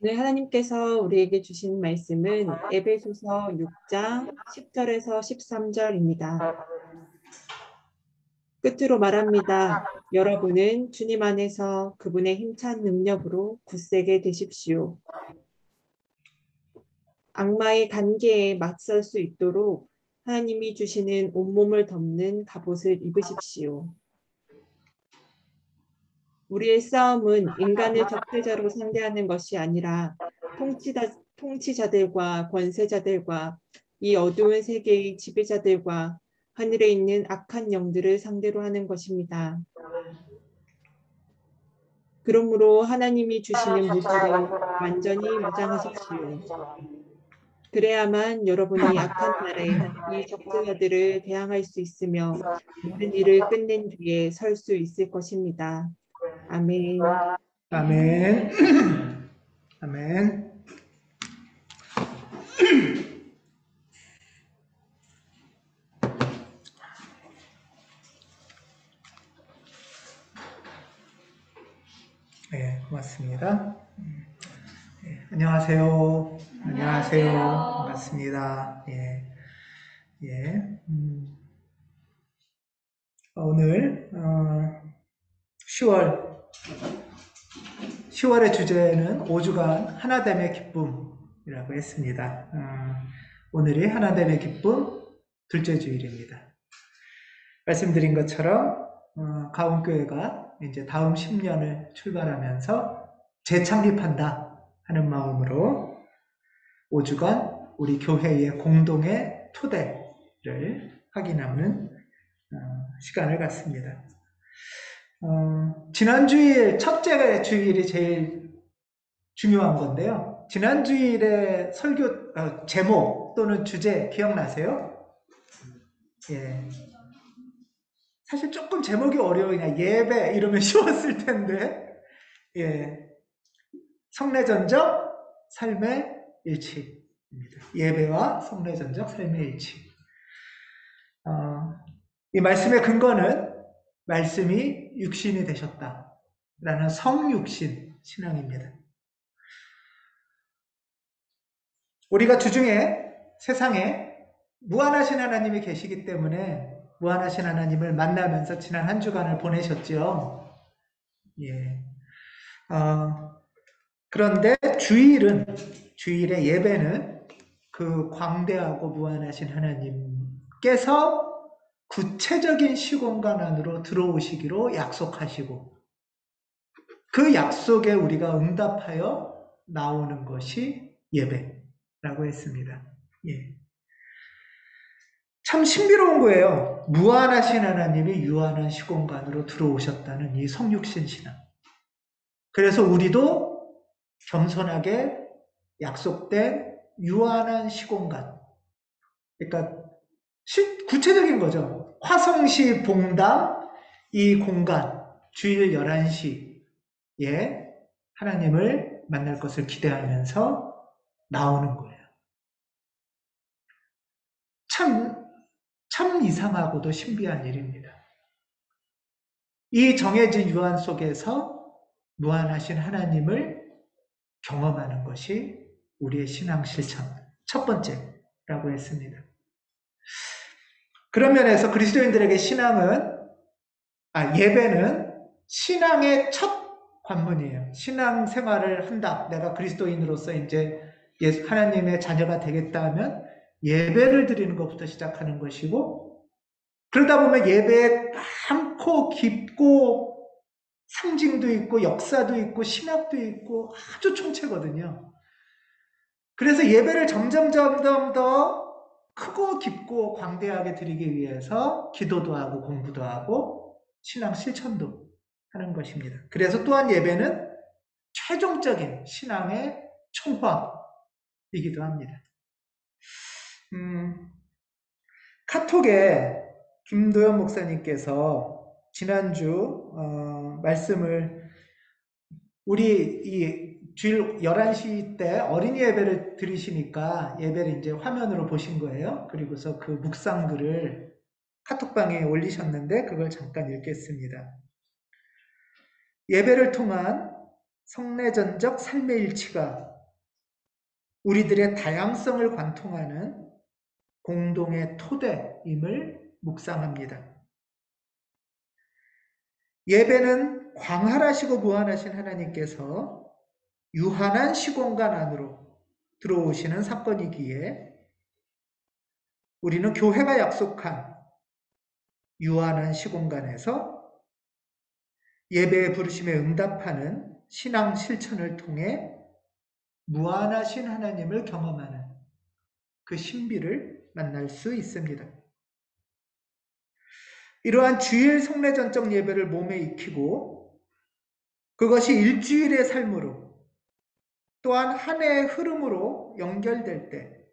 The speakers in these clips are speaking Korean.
네, 하나님께서 우리에게 주신 말씀은 에베소서 6장 10절에서 13절입니다. 끝으로 말합니다. 여러분은 주님 안에서 그분의 힘찬 능력으로 굳세게 되십시오. 악마의 단계에 맞설 수 있도록 하나님이 주시는 온몸을 덮는 갑옷을 입으십시오. 우리의 싸움은 인간을 적대자로 상대하는 것이 아니라 통치자들과 권세자들과 이 어두운 세계의 지배자들과 하늘에 있는 악한 영들을 상대로 하는 것입니다. 그러므로 하나님이 주시는 무기로 완전히 무장하십시오. 그래야만 여러분이 악한 날에 이 적대자들을 대항할 수 있으며 모든 일을 끝낸 뒤에 설 수 있을 것입니다. 아멘. 아멘. 아멘. 네, 고맙습니다. 안녕하세요. 안녕하세요. 반갑습니다. 예. 오늘 10월의 주제는 5주간 하나됨의 기쁨이라고 했습니다. 오늘이 하나됨의 기쁨 둘째 주일입니다. 말씀드린 것처럼 가온교회가 이제 다음 10년을 출발하면서 재창립한다 하는 마음으로 5주간 우리 교회의 공동의 토대를 확인하는 시간을 갖습니다. 지난 주일, 첫째 주일이 제일 중요한 건데요. 지난 주일의 설교 제목 또는 주제 기억나세요? 예. 사실 조금 제목이 어려워요. 그냥 예배 이러면 쉬웠을 텐데. 예. 성례전적 삶의 일치입니다. 예배와 성례전적 삶의 일치. 이 말씀의 근거는 말씀이 육신이 되셨다라는 성육신 신앙입니다. 우리가 주중에 세상에 무한하신 하나님이 계시기 때문에 무한하신 하나님을 만나면서 지난 한 주간을 보내셨죠. 예. 그런데 주일의 예배는 그 광대하고 무한하신 하나님께서 구체적인 시공간 안으로 들어오시기로 약속하시고 그 약속에 우리가 응답하여 나오는 것이 예배라고 했습니다. 예. 참 신비로운 거예요. 무한하신 하나님이 유한한 시공간으로 들어오셨다는 이 성육신 신앙. 그래서 우리도 겸손하게 약속된 유한한 시공간. 그러니까 구체적인 거죠. 화성시 봉담 이 공간 주일 11시에 하나님을 만날 것을 기대하면서 나오는 거예요. 참 이상하고도 신비한 일입니다. 이 정해진 유한 속에서 무한하신 하나님을 경험하는 것이 우리의 신앙 실천 첫 번째라고 했습니다. 그런 면에서 그리스도인들에게 예배는 신앙의 첫 관문이에요. 신앙 생활을 한다. 내가 그리스도인으로서 이제 하나님의 자녀가 되겠다 하면 예배를 드리는 것부터 시작하는 것이고, 그러다 보면 예배에 많고 깊고 상징도 있고 역사도 있고 신학도 있고 아주 총체거든요. 그래서 예배를 점점 더 크고 깊고 광대하게 드리기 위해서 기도도 하고 공부도 하고 신앙 실천도 하는 것입니다. 그래서 또한 예배는 최종적인 신앙의 총화이기도 합니다. 카톡에 김도현 목사님께서 지난주 말씀을 우리 이 주일 11시 때 어린이 예배를 드리시니까 예배를 이제 화면으로 보신 거예요. 그리고서 그 묵상글을 카톡방에 올리셨는데 그걸 잠깐 읽겠습니다. 예배를 통한 성례전적 삶의 일치가 우리들의 다양성을 관통하는 공동의 토대임을 묵상합니다. 예배는 광활하시고 무한하신 하나님께서 유한한 시공간 안으로 들어오시는 사건이기에 우리는 교회가 약속한 유한한 시공간에서 예배의 부르심에 응답하는 신앙 실천을 통해 무한하신 하나님을 경험하는 그 신비를 만날 수 있습니다. 이러한 주일 성례전적 예배를 몸에 익히고 그것이 일주일의 삶으로 또한 한 해의 흐름으로 연결될 때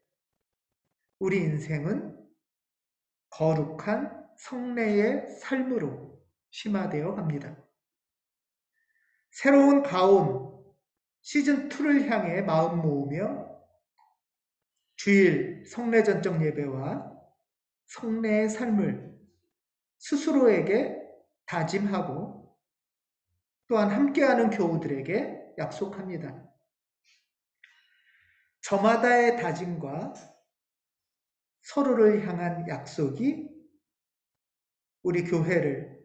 우리 인생은 거룩한 성례의 삶으로 심화되어 갑니다. 새로운 가온 시즌2를 향해 마음 모으며 주일 성례전적 예배와 성례의 삶을 스스로에게 다짐하고 또한 함께하는 교우들에게 약속합니다. 저마다의 다짐과 서로를 향한 약속이 우리 교회를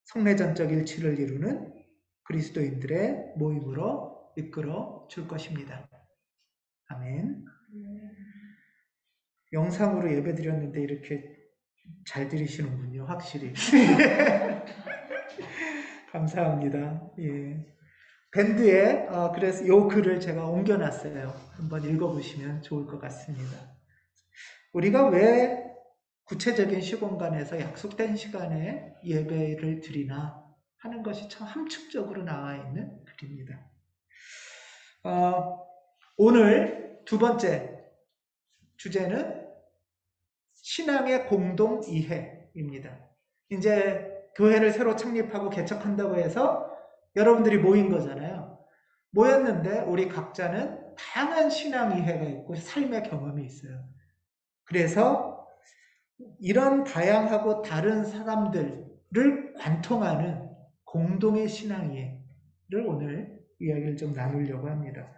성례전적 일치를 이루는 그리스도인들의 모임으로 이끌어 줄 것입니다. 아멘. 영상으로 예배 드렸는데 이렇게 잘 들으시는군요, 확실히. 감사합니다. 예. 밴드에 그래서 이 글을 제가 옮겨놨어요. 한번 읽어보시면 좋을 것 같습니다. 우리가 왜 구체적인 시공간에서 약속된 시간에 예배를 드리나 하는 것이 참 함축적으로 나와 있는 글입니다. 오늘 두 번째 주제는 신앙의 공동 이해입니다. 이제 교회를 새로 창립하고 개척한다고 해서 여러분들이 모인 거잖아요. 모였는데 우리 각자는 다양한 신앙 이해가 있고 삶의 경험이 있어요. 그래서 이런 다양하고 다른 사람들을 관통하는 공동의 신앙 이해를 오늘 이야기를 좀 나누려고 합니다.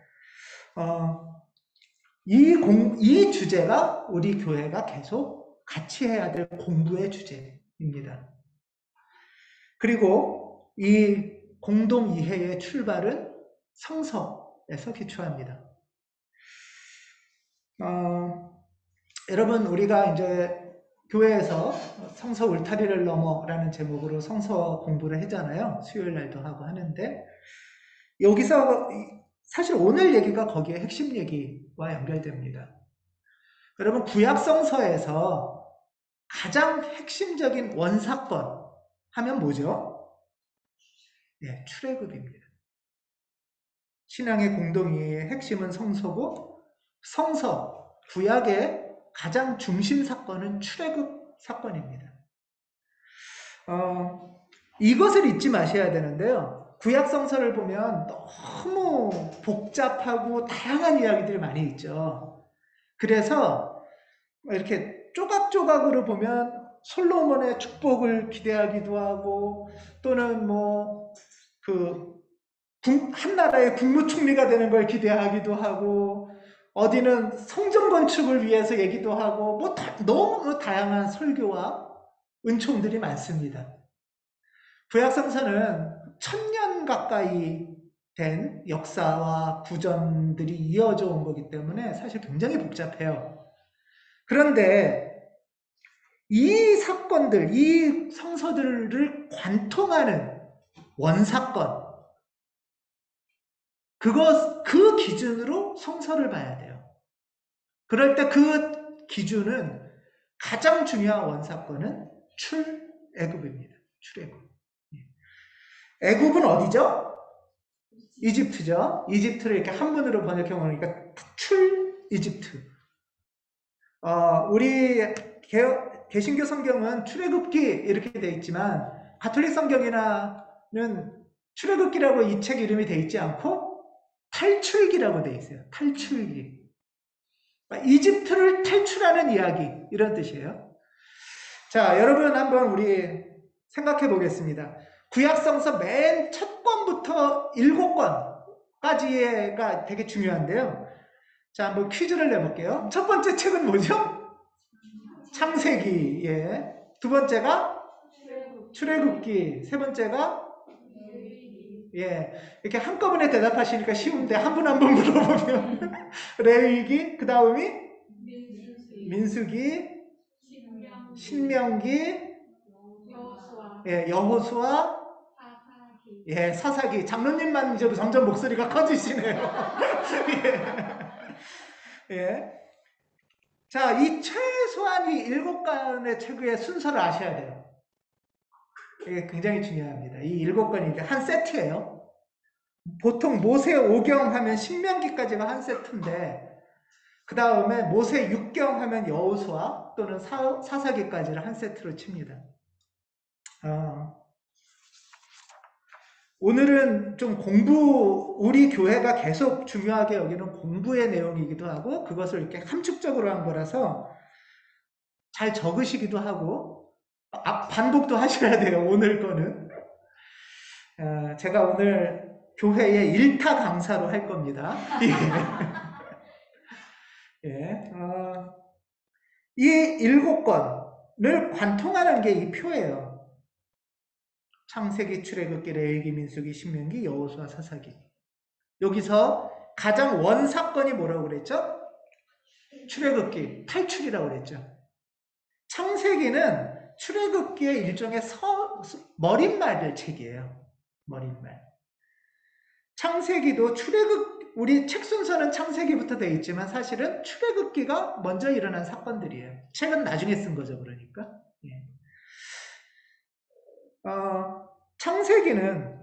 이 주제가 우리 교회가 계속 같이 해야 될 공부의 주제입니다. 그리고 이 공동 이해의 출발은 성서에서 기초합니다. 여러분, 우리가 이제 교회에서 성서 울타리를 넘어라는 제목으로 성서 공부를 했잖아요. 수요일 날도 하고 하는데, 여기서 사실 오늘 얘기가 거기에 핵심 얘기와 연결됩니다. 여러분, 구약 성서에서 가장 핵심적인 원사건 하면 뭐죠? 네, 출애굽입니다. 신앙의 공동이의 핵심은 성서고, 성서, 구약의 가장 중심 사건은 출애굽 사건입니다. 이것을 잊지 마셔야 되는데요. 구약 성서를 보면 너무 복잡하고 다양한 이야기들이 많이 있죠. 그래서 이렇게 조각조각으로 보면 솔로몬의 축복을 기대하기도 하고 또는 한 나라의 국무총리가 되는 걸 기대하기도 하고 어디는 성전 건축을 위해서 얘기도 하고 너무 다양한 설교와 은총들이 많습니다. 구약성서는 1000년 가까이 된 역사와 구전들이 이어져 온 거기 때문에 사실 굉장히 복잡해요. 그런데 이 사건들, 이 성서들을 관통하는 원사건, 그 기준으로 성서를 봐야 돼요. 그럴 때 그 기준은 가장 중요한 원사건은 출애굽입니다. 출애굽. 애굽은 어디죠? 이집트죠. 이집트를 이렇게 한문으로 번역해 보니까 출이집트. 우리 개신교 성경은 출애굽기 이렇게 돼 있지만 가톨릭 성경이나는 출애굽기라고 이 책 이름이 돼 있지 않고 탈출기라고 돼 있어요. 탈출기. 이집트를 탈출하는 이야기 이런 뜻이에요. 자, 여러분 한번 우리 생각해 보겠습니다. 구약성서 맨 첫 권부터 7권까지가 되게 중요한데요. 자, 한번 퀴즈를 내볼게요. 첫 번째 책은 뭐죠? 창세기. 예. 두 번째가 출애굽기. 세 번째가 예. 이렇게 한꺼번에 대답하시니까 쉬운데 한 분 한 분 물어보면 레위기, 그 다음이 민수기, 신명기, 예, 여호수아, 예, 사사기. 장로님만 이제 점점 목소리가 커지시네요. 예. 예. 자, 이 최소한 이 7권의 책의 순서를 아셔야 돼요. 이게 굉장히 중요합니다. 이 7권이 한 세트예요. 보통 모세 5경 하면 신명기까지가 한 세트인데 그 다음에 모세 6경 하면 여호수아 또는 사사기까지를 한 세트로 칩니다. 오늘은 좀 우리 교회가 계속 중요하게 여기는 공부의 내용이기도 하고 그것을 이렇게 함축적으로 한 거라서 잘 적으시기도 하고 반복도 하셔야 돼요. 오늘 거는. 제가 오늘 교회의 일타 강사로 할 겁니다. 예. 이 7권을 관통하는 게 이 표예요. 창세기, 출애굽기, 레위기, 민수기, 신명기, 여호수아, 사사기. 여기서 가장 원사건이 뭐라고 그랬죠? 출애굽기, 탈출이라고 그랬죠. 창세기는 출애굽기의 일종의 머릿말 책이에요. 머릿말. 창세기도 우리 책 순서는 창세기부터 되어 있지만 사실은 출애굽기가 먼저 일어난 사건들이에요. 책은 나중에 쓴 거죠, 그러니까. 예. 창세기는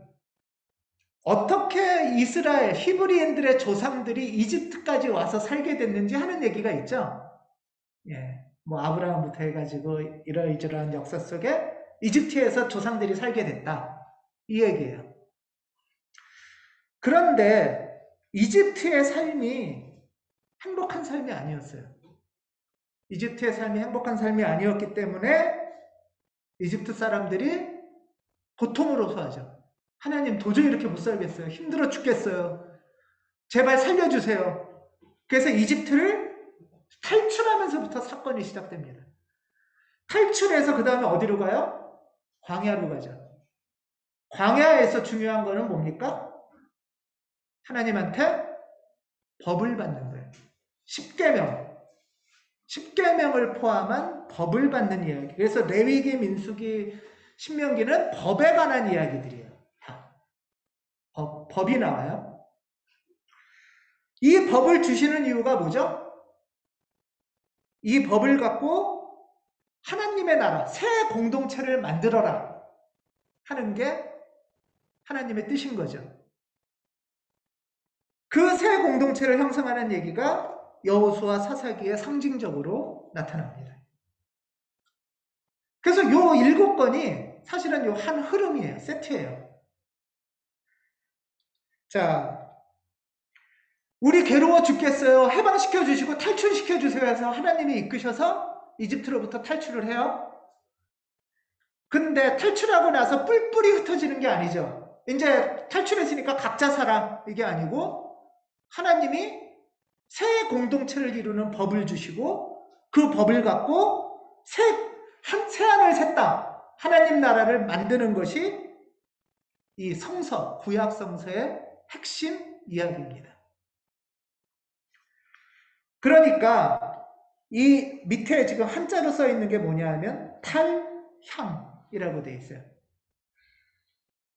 어떻게 이스라엘, 히브리인들의 조상들이 이집트까지 와서 살게 됐는지 하는 얘기가 있죠. 예. 뭐 아브라함부터 해가지고 이러이러한 역사 속에 이집트에서 조상들이 살게 됐다. 이 얘기예요. 그런데 이집트의 삶이 행복한 삶이 아니었어요. 이집트의 삶이 행복한 삶이 아니었기 때문에 이집트 사람들이 고통을 호소하죠. 하나님 도저히 이렇게 못 살겠어요. 힘들어 죽겠어요. 제발 살려주세요. 그래서 이집트를 탈출하면서부터 사건이 시작됩니다. 탈출해서 그 다음에 어디로 가요? 광야로 가죠. 광야에서 중요한 거는 뭡니까? 하나님한테 법을 받는 거예요. 10계명. 10계명을 포함한 법을 받는 이야기. 그래서 레위기, 민수기, 신명기는 법에 관한 이야기들이에요. 법이 나와요. 이 법을 주시는 이유가 뭐죠? 이 법을 갖고 하나님의 나라, 새 공동체를 만들어라 하는 게 하나님의 뜻인 거죠. 그 새 공동체를 형성하는 얘기가 여호수아 사사기에 상징적으로 나타납니다. 그래서 요 7권이 사실은 요 한 흐름이에요. 세트예요. 자, 우리 괴로워 죽겠어요. 해방시켜 주시고 탈출시켜 주세요 해서 하나님이 이끄셔서 이집트로부터 탈출을 해요. 근데 탈출하고 나서 뿔뿔이 흩어지는 게 아니죠. 이제 탈출했으니까 각자 살아 이게 아니고 하나님이 새 공동체를 이루는 법을 주시고 그 법을 갖고 새 하늘 새 땅 하나님 나라를 만드는 것이 이 성서, 구약 성서의 핵심 이야기입니다. 그러니까 이 밑에 지금 한자로 써 있는 게 뭐냐 하면 탈향이라고 되어 있어요.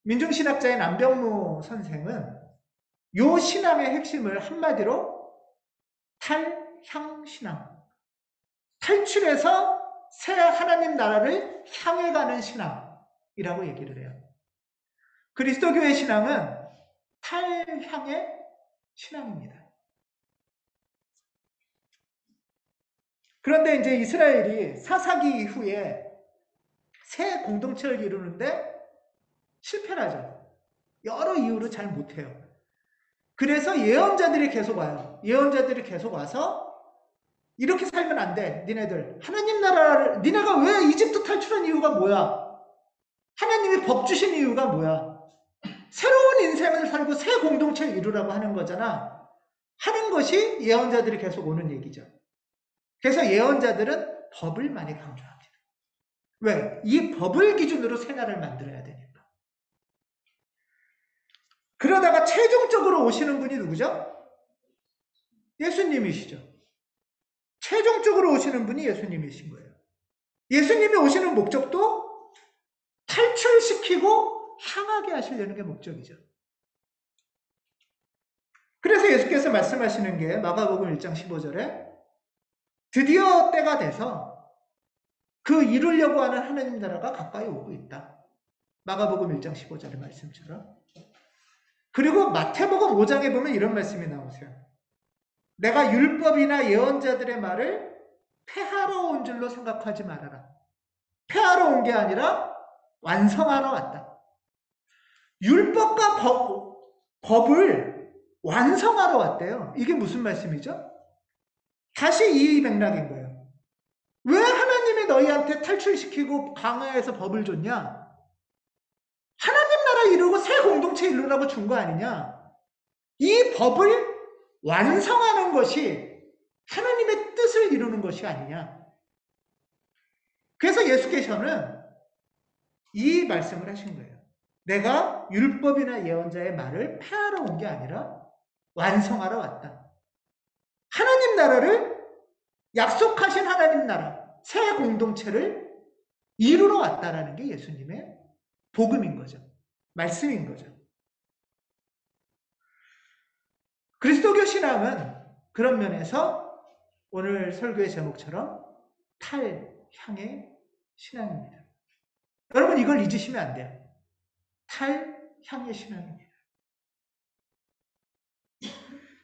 민중신학자인 안병무 선생은 요 신앙의 핵심을 한마디로 탈향신앙, 탈출해서 새 하나님 나라를 향해 가는 신앙이라고 얘기를 해요. 그리스도교의 신앙은 탈향의 신앙입니다. 그런데 이제 이스라엘이 사사기 이후에 새 공동체를 이루는데 실패를 하죠. 여러 이유로 잘 못해요. 그래서 예언자들이 계속 와요. 예언자들이 계속 와서 이렇게 살면 안 돼. 니네들. 하나님 나라를 니네가 왜 이집트 탈출한 이유가 뭐야? 하나님이 법 주신 이유가 뭐야? 새로운 인생을 살고 새 공동체를 이루라고 하는 거잖아. 하는 것이 예언자들이 계속 오는 얘기죠. 그래서 예언자들은 법을 많이 강조합니다. 왜? 이 법을 기준으로 새나라를 만들어야 되니까. 그러다가 최종적으로 오시는 분이 누구죠? 예수님이시죠. 최종적으로 오시는 분이 예수님이신 거예요. 예수님이 오시는 목적도 탈출시키고 향하게 하시려는 게 목적이죠. 그래서 예수께서 말씀하시는 게 마가복음 1장 15절에 드디어 때가 돼서 그 이루려고 하는 하나님 나라가 가까이 오고 있다. 마가복음 1장 15절의 말씀처럼. 그리고 마태복음 5장에 보면 이런 말씀이 나오세요. 내가 율법이나 예언자들의 말을 폐하러 온 줄로 생각하지 말아라. 폐하러 온 게 아니라 완성하러 왔다. 율법과 법을 완성하러 왔대요. 이게 무슨 말씀이죠? 다시 이 맥락인 거예요. 왜 하나님이 너희한테 탈출시키고 강화해서 법을 줬냐? 하나님 나라 이루고 새 공동체 이루라고 준 거 아니냐? 이 법을 완성하는 것이 하나님의 뜻을 이루는 것이 아니냐? 그래서 예수께서는 이 말씀을 하신 거예요. 내가 율법이나 예언자의 말을 폐하러 온 게 아니라 완성하러 왔다. 하나님 나라를 약속하신 하나님 나라, 새 공동체를 이루러 왔다라는 게 예수님의 복음인 거죠. 말씀인 거죠. 그리스도교 신앙은 그런 면에서 오늘 설교의 제목처럼 탈향의 신앙입니다. 여러분 이걸 잊으시면 안 돼요. 탈향의 신앙입니다.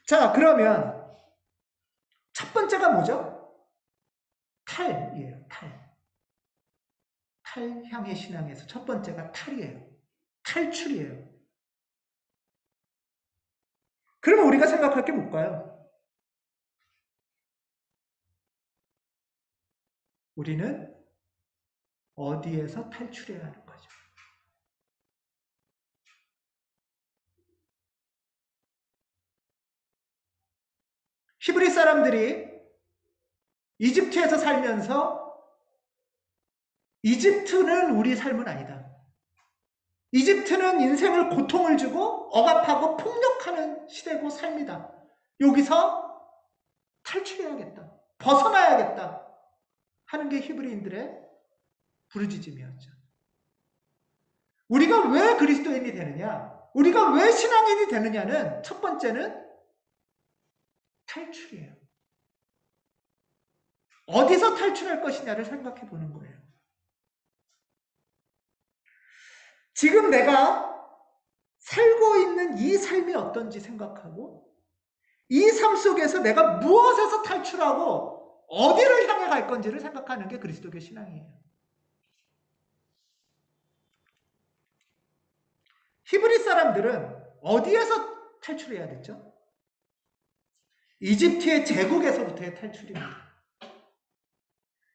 자, 그러면 첫 번째가 뭐죠? 탈이에요. 탈향의 신앙에서 첫 번째가 탈이에요. 탈출이에요. 그러면 우리가 생각할 게 뭘까요? 우리는 어디에서 탈출해야 하는 거죠? 히브리 사람들이 이집트에서 살면서 이집트는 우리 삶은 아니다. 이집트는 인생을 고통을 주고 억압하고 폭력하는 시대고 삶이다. 여기서 탈출해야겠다. 벗어나야겠다. 하는 게 히브리인들의 부르짖음이었죠. 우리가 왜 그리스도인이 되느냐? 우리가 왜 신앙인이 되느냐는 첫 번째는 탈출이에요. 어디서 탈출할 것이냐를 생각해 보는 거예요. 지금 내가 살고 있는 이 삶이 어떤지 생각하고 이 삶 속에서 내가 무엇에서 탈출하고 어디를 향해 갈 건지를 생각하는 게 그리스도교 신앙이에요. 히브리 사람들은 어디에서 탈출해야 됐죠? 이집트의 제국에서부터의 탈출입니다.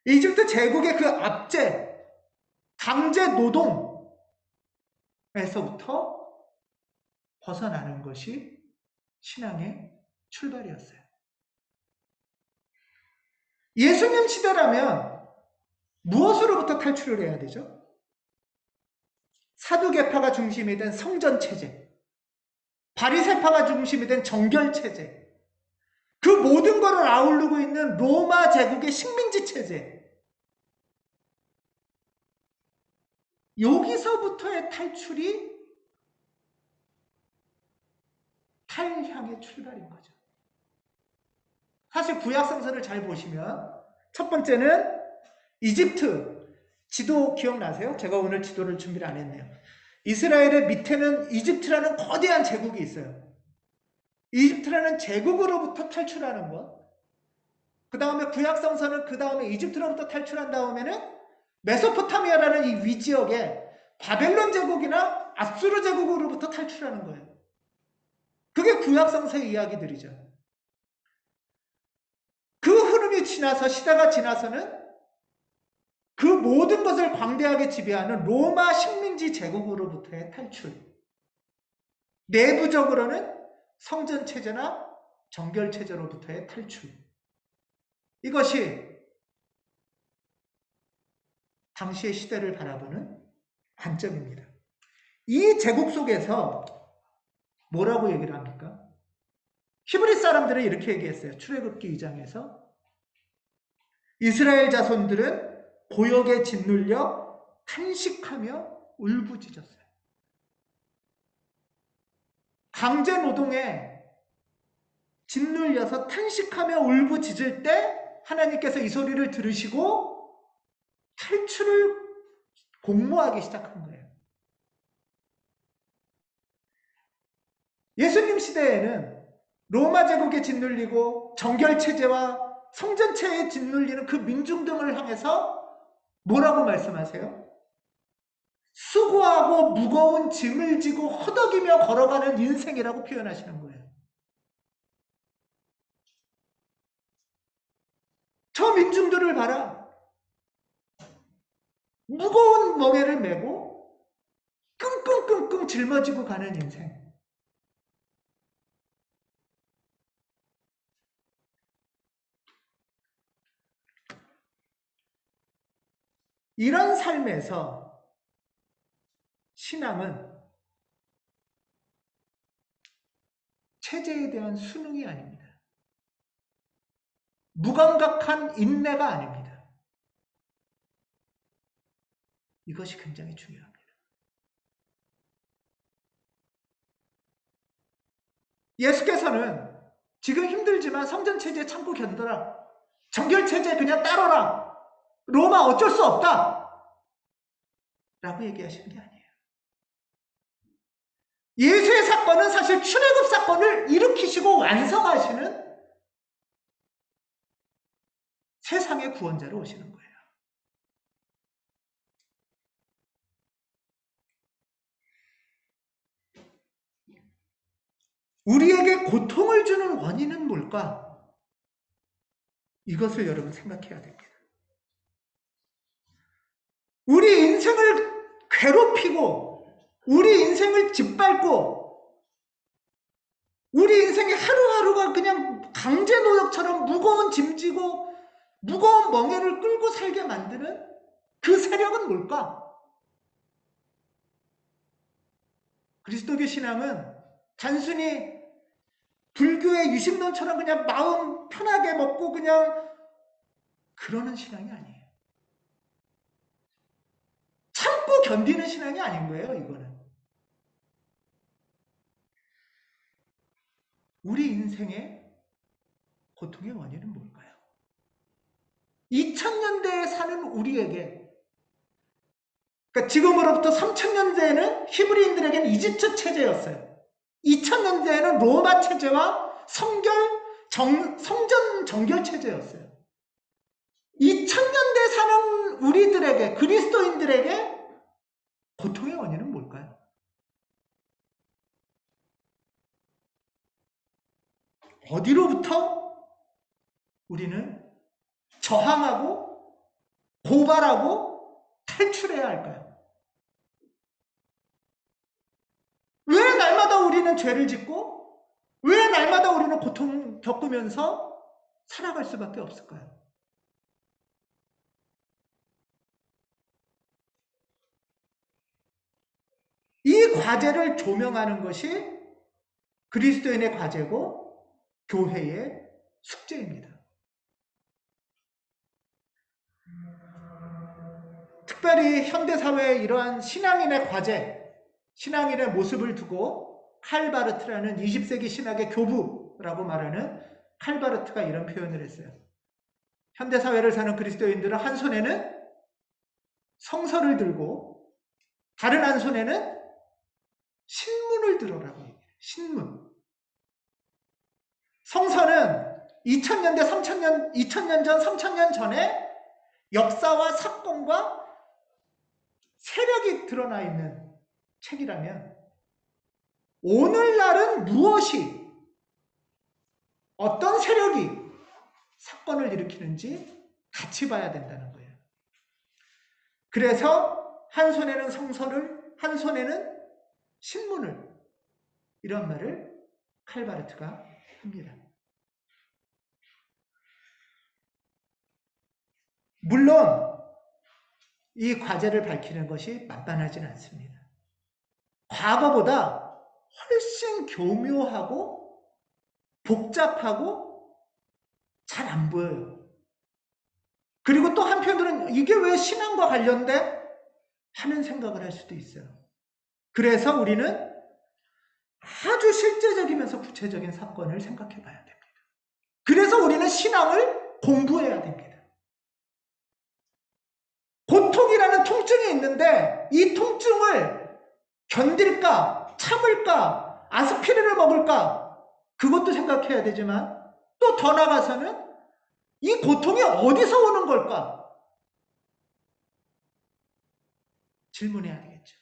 이집트 제국의 그 압제, 강제 노동에서부터 벗어나는 것이 신앙의 출발이었어요. 예수님 시대라면 무엇으로부터 탈출을 해야 되죠? 사두개파가 중심이 된 성전체제, 바리새파가 중심이 된 정결체제, 그 모든 것을 아우르고 있는 로마 제국의 식민지 체제, 여기서부터의 탈출이 탈향의 출발인 거죠. 사실 구약성서를 잘 보시면 첫 번째는 이집트 지도 기억나세요? 제가 오늘 지도를 준비를 안 했네요. 이스라엘의 밑에는 이집트라는 거대한 제국이 있어요. 이집트라는 제국으로부터 탈출하는 것. 그 다음에 구약성서는 그 다음에 이집트로부터 탈출한 다음에는 메소포타미아라는 이 위지역에 바벨론 제국이나 아수르 제국으로부터 탈출하는 거예요. 그게 구약성서의 이야기들이죠. 그 흐름이 지나서 시대가 지나서는 그 모든 것을 광대하게 지배하는 로마 식민지 제국으로부터의 탈출. 내부적으로는 성전 체제나 정결체제로부터의 탈출. 이것이 당시의 시대를 바라보는 관점입니다. 이 제국 속에서 뭐라고 얘기를 합니까? 히브리 사람들은 이렇게 얘기했어요. 출애굽기 2장에서 이스라엘 자손들은 고역에 짓눌려 탄식하며 울부짖었어요. 강제 노동에 짓눌려서 탄식하며 울부짖을 때 하나님께서 이 소리를 들으시고 탈출을 공모하기 시작한 거예요. 예수님 시대에는 로마 제국에 짓눌리고 정결체제와 성전체에 짓눌리는 그 민중들을 향해서 뭐라고 말씀하세요? 수고하고 무거운 짐을 지고 허덕이며 걸어가는 인생이라고 표현하시는 거예요. 저 민중들을 봐라. 무거운 멍에를 메고 끙끙끙끙 짊어지고 가는 인생. 이런 삶에서 신앙은 체제에 대한 순응이 아닙니다. 무감각한 인내가 아닙니다. 이것이 굉장히 중요합니다. 예수께서는 지금 힘들지만 성전체제 참고 견뎌라. 정결체제 그냥 따라라. 로마 어쩔 수 없다. 라고 얘기하시는 게 아니에요. 예수의 사건은 사실 출애굽 사건을 일으키시고 완성하시는 세상의 구원자로 오시는 거예요. 우리에게 고통을 주는 원인은 뭘까? 이것을 여러분 생각해야 됩니다. 우리 인생을 괴롭히고 우리 인생을 짓밟고 우리 인생의 하루하루가 그냥 강제노역처럼 무거운 짐지고 무거운 멍에를 끌고 살게 만드는 그 세력은 뭘까? 그리스도교 신앙은 단순히 불교의 유심론처럼 그냥 마음 편하게 먹고 그냥 그러는 신앙이 아니에요. 참고 견디는 신앙이 아닌 거예요, 이거는. 우리 인생의 고통의 원인은 뭘까요? 2000년대에 사는 우리에게, 그러니까 지금으로부터 3000년대에는 히브리인들에게는 이집트 체제였어요. 2000년대에는 로마 체제와 성전 정결 체제였어요. 2000년대 사는 우리들에게, 그리스도인들에게 고통의 원인은 뭘까요? 어디로부터 우리는 저항하고 고발하고 탈출해야 할까요? 왜 날마다 우리는 죄를 짓고 왜 날마다 우리는 고통 겪으면서 살아갈 수밖에 없을까요? 이 과제를 조명하는 것이 그리스도인의 과제고 교회의 숙제입니다. 특별히 현대사회의 이러한 신앙인의 과제, 신앙인의 모습을 두고 칼바르트라는 20세기 신학의 교부라고 말하는 칼바르트가 이런 표현을 했어요. 현대사회를 사는 그리스도인들은 한 손에는 성서를 들고 다른 한 손에는 신문을 들어라고 얘기해요. 신문. 성서는 2000년 전, 3000년 전에 역사와 사건과 세력이 드러나 있는 책이라면 오늘날은 무엇이 어떤 세력이 사건을 일으키는지 같이 봐야 된다는 거예요. 그래서 한 손에는 성서를, 한 손에는 신문을, 이런 말을 칼바르트가 합니다. 물론 이 과제를 밝히는 것이 만만하진 않습니다. 과거보다 훨씬 교묘하고 복잡하고 잘 안 보여요. 그리고 또 한편으로는 이게 왜 신앙과 관련돼? 하는 생각을 할 수도 있어요. 그래서 우리는 아주 실제적이면서 구체적인 사건을 생각해 봐야 됩니다. 그래서 우리는 신앙을 공부해야 됩니다. 고통이라는 통증이 있는데 이 통증을 견딜까? 참을까? 아스피린을 먹을까? 그것도 생각해야 되지만 또 더 나아가서는 이 고통이 어디서 오는 걸까? 질문해야 되겠죠.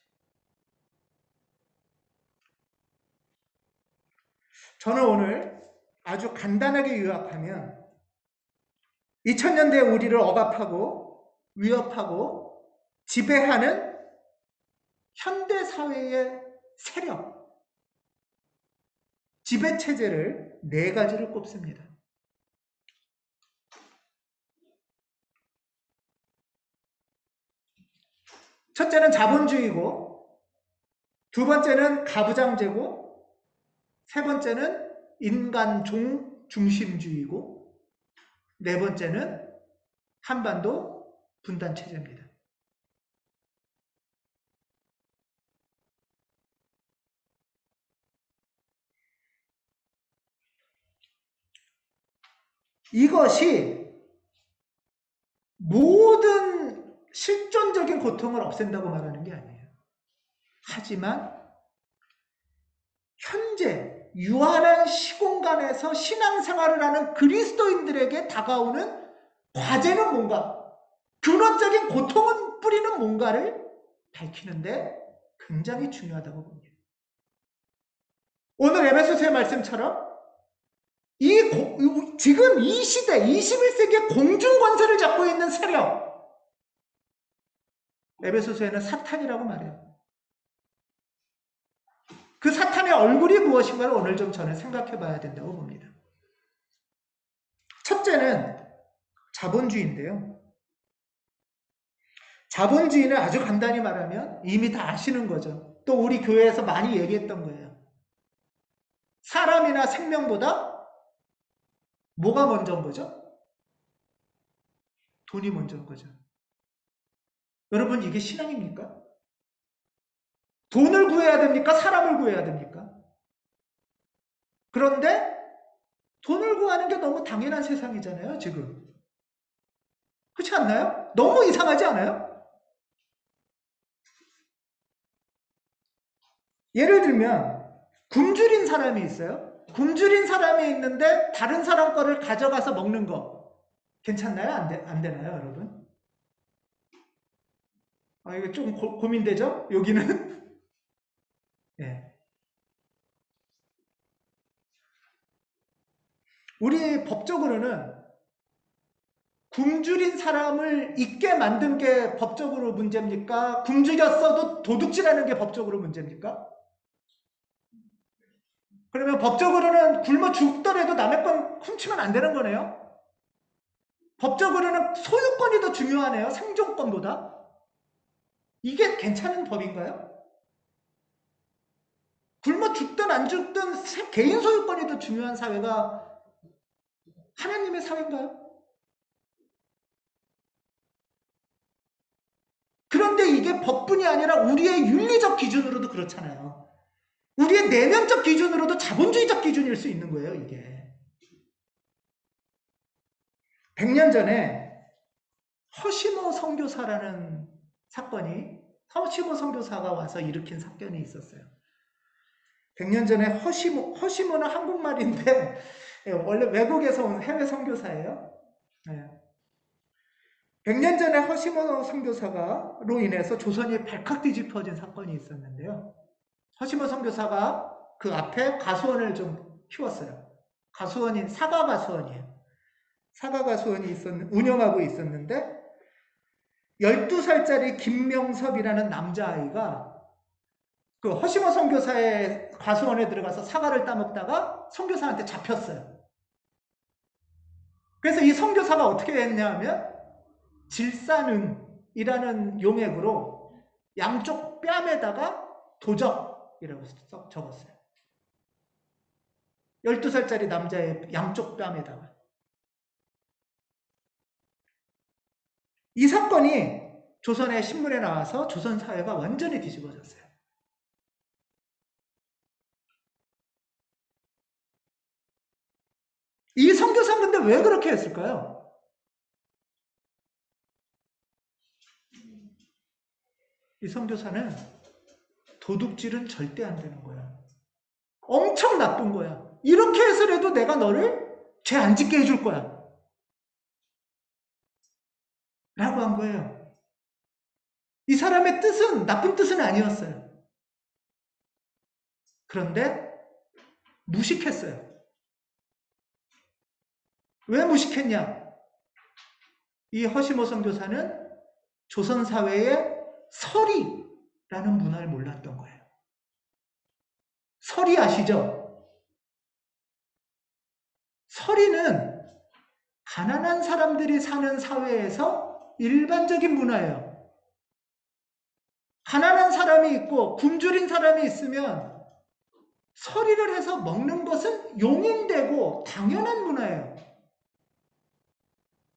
저는 오늘 아주 간단하게 요약하면 2000년대 우리를 억압하고 위협하고 지배하는 현대사회의 세력, 지배체제를 네 가지를 꼽습니다. 첫째는 자본주의고, 두 번째는 가부장제고, 세 번째는 인간종 중심주의고, 네 번째는 한반도 분단체제입니다. 이것이 모든 실존적인 고통을 없앤다고 말하는 게 아니에요. 하지만 현재 유한한 시공간에서 신앙생활을 하는 그리스도인들에게 다가오는 과제는 뭔가, 근원적인 고통은 뿌리는 뭔가를 밝히는데 굉장히 중요하다고 봅니다. 오늘 에베소서의 말씀처럼 지금 이 시대 21세기의 공중권세를 잡고 있는 세력, 에베소서에는 사탄이라고 말해요. 그 사탄의 얼굴이 무엇인가를 오늘 좀 저는 생각해 봐야 된다고 봅니다. 첫째는 자본주의인데요. 자본주의는 아주 간단히 말하면 이미 다 아시는 거죠. 또 우리 교회에서 많이 얘기했던 거예요. 사람이나 생명보다 뭐가 먼저인 거죠? 돈이 먼저인 거죠. 여러분, 이게 신앙입니까? 돈을 구해야 됩니까? 사람을 구해야 됩니까? 그런데 돈을 구하는 게 너무 당연한 세상이잖아요, 지금. 그렇지 않나요? 너무 이상하지 않아요? 예를 들면 굶주린 사람이 있어요. 굶주린 사람이 있는데 다른 사람 거를 가져가서 먹는 거 괜찮나요? 안 되나요, 여러분? 이거 좀 고민되죠? 여기는. 네. 우리 법적으로는 굶주린 사람을 있게 만든 게 법적으로 문제입니까? 굶주렸어도 도둑질하는 게 법적으로 문제입니까? 그러면 법적으로는 굶어 죽더라도 남의 건 훔치면 안 되는 거네요? 법적으로는 소유권이 더 중요하네요, 생존권보다. 이게 괜찮은 법인가요? 굶어 죽든 안 죽든 개인 소유권이 더 중요한 사회가 하나님의 사회인가요? 그런데 이게 법뿐이 아니라 우리의 윤리적 기준으로도 그렇잖아요. 우리의 내면적 기준으로도 자본주의적 기준일 수 있는 거예요, 이게. 100년 전에 허시모 선교사라는 사건이, 허시모 선교사가 와서 일으킨 사건이 있었어요. 100년 전에 허시모는 한국말인데 원래 외국에서 온 해외 선교사예요. 100년 전에 허시모 선교사로 인해서 조선이 발칵 뒤집어진 사건이 있었는데요. 허시모 선교사가 그 앞에 가수원을 좀 키웠어요. 가수원인 사가가수원이에요. 사가가수원이 운영하고 있었는데 12살짜리 김명섭이라는 남자아이가 그 허시모 선교사의 가수원에 들어가서 사과를 따먹다가 선교사한테 잡혔어요. 그래서 이 선교사가 어떻게 했냐면 질산응이라는 용액으로 양쪽 뺨에다가 도적이라고 적었어요. 12살짜리 남자의 양쪽 뺨에다가. 이 사건이 조선의 신문에 나와서 조선 사회가 완전히 뒤집어졌어요. 이 선교사는 근데 왜 그렇게 했을까요? 이 선교사는 도둑질은 절대 안 되는 거야. 엄청 나쁜 거야. 이렇게 해서라도 내가 너를 죄 안 짓게 해줄 거야. 라고 한 거예요. 이 사람의 뜻은 나쁜 뜻은 아니었어요. 그런데 무식했어요. 왜 무식했냐? 이 허시모 선교사는 조선 사회의 서리라는 문화를 몰랐던 거예요. 서리 아시죠? 서리는 가난한 사람들이 사는 사회에서 일반적인 문화예요. 가난한 사람이 있고 굶주린 사람이 있으면 서리를 해서 먹는 것은 용인되고 당연한 문화예요.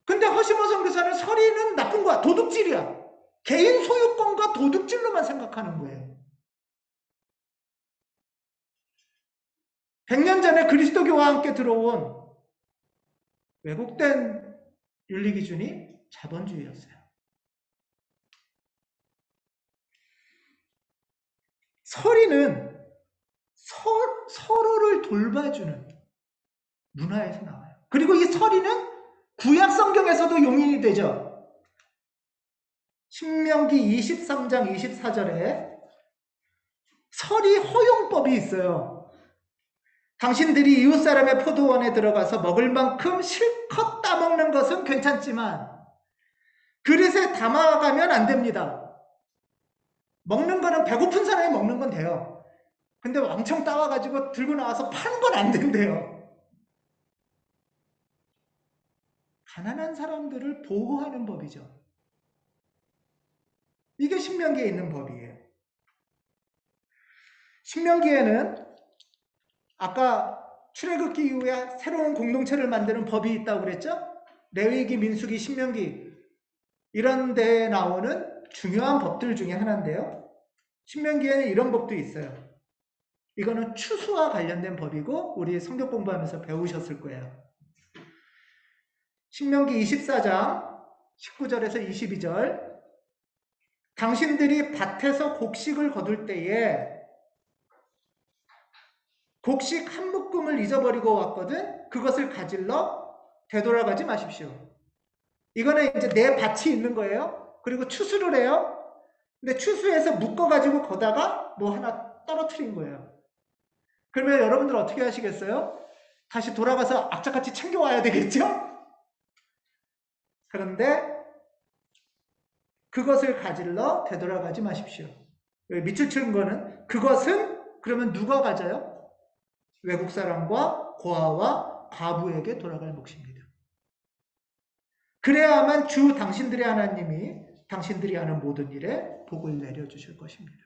근데 허시모 선교사는 서리는 나쁜 거야. 도둑질이야. 개인 소유권과 도둑질로만 생각하는 거예요. 100년 전에 그리스도교와 함께 들어온 왜곡된 윤리기준이 자본주의였어요. 서리는 서로를 돌봐주는 문화에서 나와요. 그리고 이 서리는 구약 성경에서도 용인이 되죠. 신명기 23장 24절에 서리 허용법이 있어요. 당신들이 이웃 사람의 포도원에 들어가서 먹을 만큼 실컷 따먹는 것은 괜찮지만 그릇에 담아가면 안 됩니다. 먹는 거는 배고픈 사람이 먹는 건 돼요. 근데 엄청 따와가지고 들고 나와서 파는 건 안 된대요. 가난한 사람들을 보호하는 법이죠. 이게 신명기에 있는 법이에요. 신명기에는 아까 출애굽기 이후에 새로운 공동체를 만드는 법이 있다고 그랬죠? 레위기, 민수기, 신명기 이런 데에 나오는 중요한 법들 중에 하나인데요. 신명기에는 이런 법도 있어요. 이거는 추수와 관련된 법이고 우리 성경 공부하면서 배우셨을 거예요. 신명기 24장 19절에서 22절 당신들이 밭에서 곡식을 거둘 때에 곡식 한 묶음을 잊어버리고 왔거든 그것을 가질러 되돌아가지 마십시오. 이거는 이제 내 밭이 있는 거예요. 그리고 추수를 해요. 근데 추수해서 묶어가지고 거다가 뭐 하나 떨어뜨린 거예요. 그러면 여러분들 어떻게 하시겠어요? 다시 돌아가서 악착같이 챙겨와야 되겠죠? 그런데 그것을 가질러 되돌아가지 마십시오. 밑줄 치는 거는 그것은 그러면 누가 가져요? 외국 사람과 고아와 과부에게 돌아갈 몫입니다. 그래야만 주 당신들의 하나님이 당신들이 하는 모든 일에 복을 내려주실 것입니다.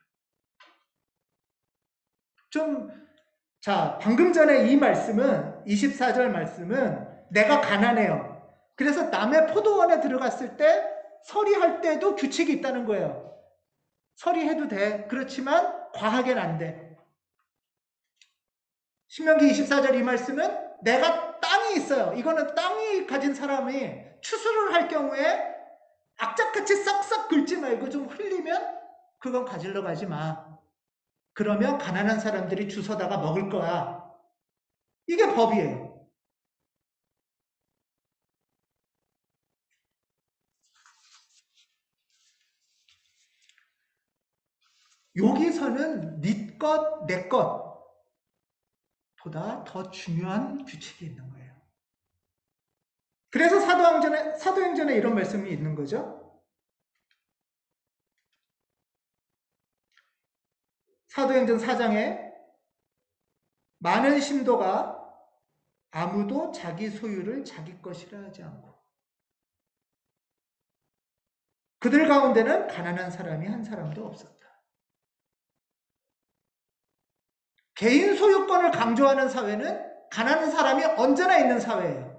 방금 전에 이 말씀은 24절 말씀은 내가 가난해요. 그래서 남의 포도원에 들어갔을 때 서리할 때도 규칙이 있다는 거예요. 서리해도 돼. 그렇지만 과하게는 안 돼. 신명기 24절 이 말씀은 내가 땅이 있어요. 이거는 땅이 가진 사람이 추수를 할 경우에 악착같이 싹싹 긁지 말고 좀 흘리면 그건 가질러 가지 마. 그러면 가난한 사람들이 주워다가 먹을 거야. 이게 법이에요. 여기서는 네 것, 내 것보다 더 중요한 규칙이 있는 거예요. 그래서 사도행전에 이런 말씀이 있는 거죠. 사도행전 4장에 많은 신도가 아무도 자기 소유를 자기 것이라 하지 않고 그들 가운데는 가난한 사람이 한 사람도 없었다. 개인 소유권을 강조하는 사회는 가난한 사람이 언제나 있는 사회예요.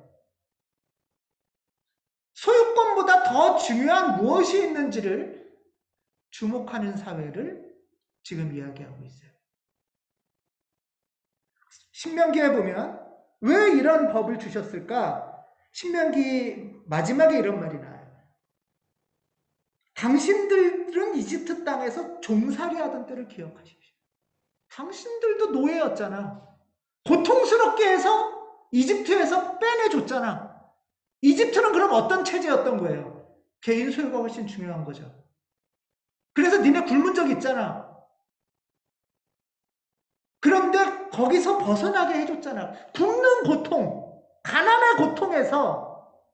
소유권보다 더 중요한 무엇이 있는지를 주목하는 사회를 지금 이야기하고 있어요. 신명기에 보면 왜 이런 법을 주셨을까? 신명기 마지막에 이런 말이 나와요. 당신들은 이집트 땅에서 종살이하던 때를 기억하십시오. 당신들도 노예였잖아. 고통스럽게 해서 이집트에서 빼내줬잖아. 이집트는 그럼 어떤 체제였던 거예요? 개인 소유가 훨씬 중요한 거죠. 그래서 니네 굶은 적 있잖아. 그런데 거기서 벗어나게 해줬잖아. 굶는 고통, 가난의 고통에서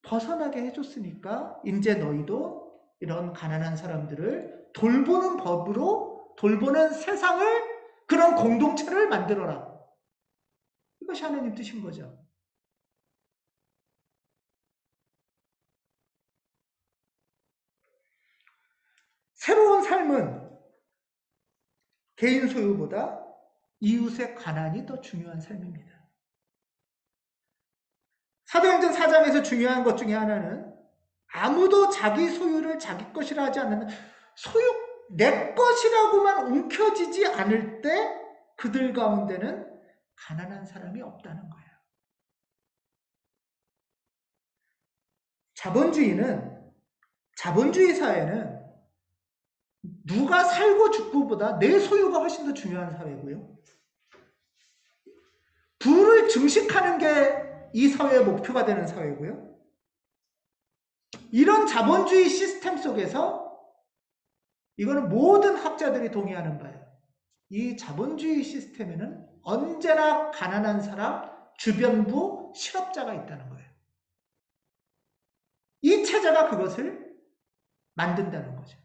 벗어나게 해줬으니까 이제 너희도 이런 가난한 사람들을 돌보는 법으로 돌보는 세상을, 그런 공동체를 만들어라. 이것이 하나님 뜻인 거죠. 새로운 삶은 개인 소유보다 이웃의 가난이 더 중요한 삶입니다. 사도행전 4장에서 중요한 것 중에 하나는 아무도 자기 소유를 자기 것이라 하지 않는, 소유 내 것이라고만 움켜쥐지 않을 때 그들 가운데는 가난한 사람이 없다는 거예요. 자본주의 사회는 누가 살고 죽고보다 내 소유가 훨씬 더 중요한 사회고요. 부를 증식하는 게 이 사회의 목표가 되는 사회고요. 이런 자본주의 시스템 속에서, 이거는 모든 학자들이 동의하는 바예요. 이 자본주의 시스템에는 언제나 가난한 사람, 주변부, 실업자가 있다는 거예요. 이 체제가 그것을 만든다는 거죠.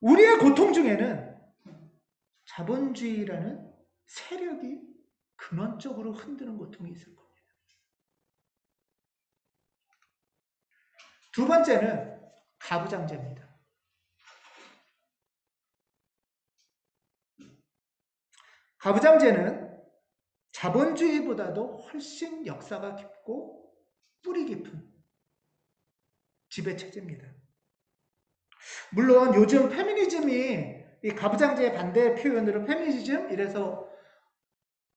우리의 고통 중에는 자본주의라는 세력이 근원적으로 흔드는 고통이 있을 겁니다. 두 번째는 가부장제입니다. 가부장제는 자본주의보다도 훨씬 역사가 깊고 뿌리 깊은 지배체제입니다. 물론 요즘 페미니즘이 이 가부장제에 반대 표현으로 페미니즘 이래서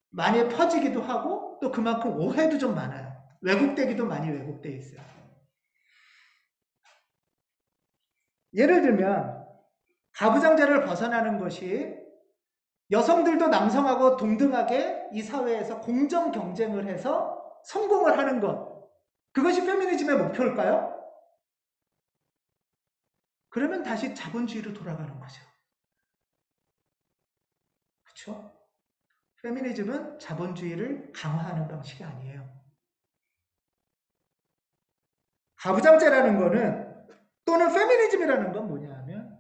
많이 퍼지기도 하고, 또 그만큼 오해도 좀 많아요. 왜곡되기도 많이 왜곡되어 있어요. 예를 들면 가부장제를 벗어나는 것이 여성들도 남성하고 동등하게 이 사회에서 공정 경쟁을 해서 성공을 하는 것, 그것이 페미니즘의 목표일까요? 그러면 다시 자본주의로 돌아가는 거죠. 그렇죠? 페미니즘은 자본주의를 강화하는 방식이 아니에요. 가부장제라는 거는, 또는 페미니즘이라는 건 뭐냐 하면,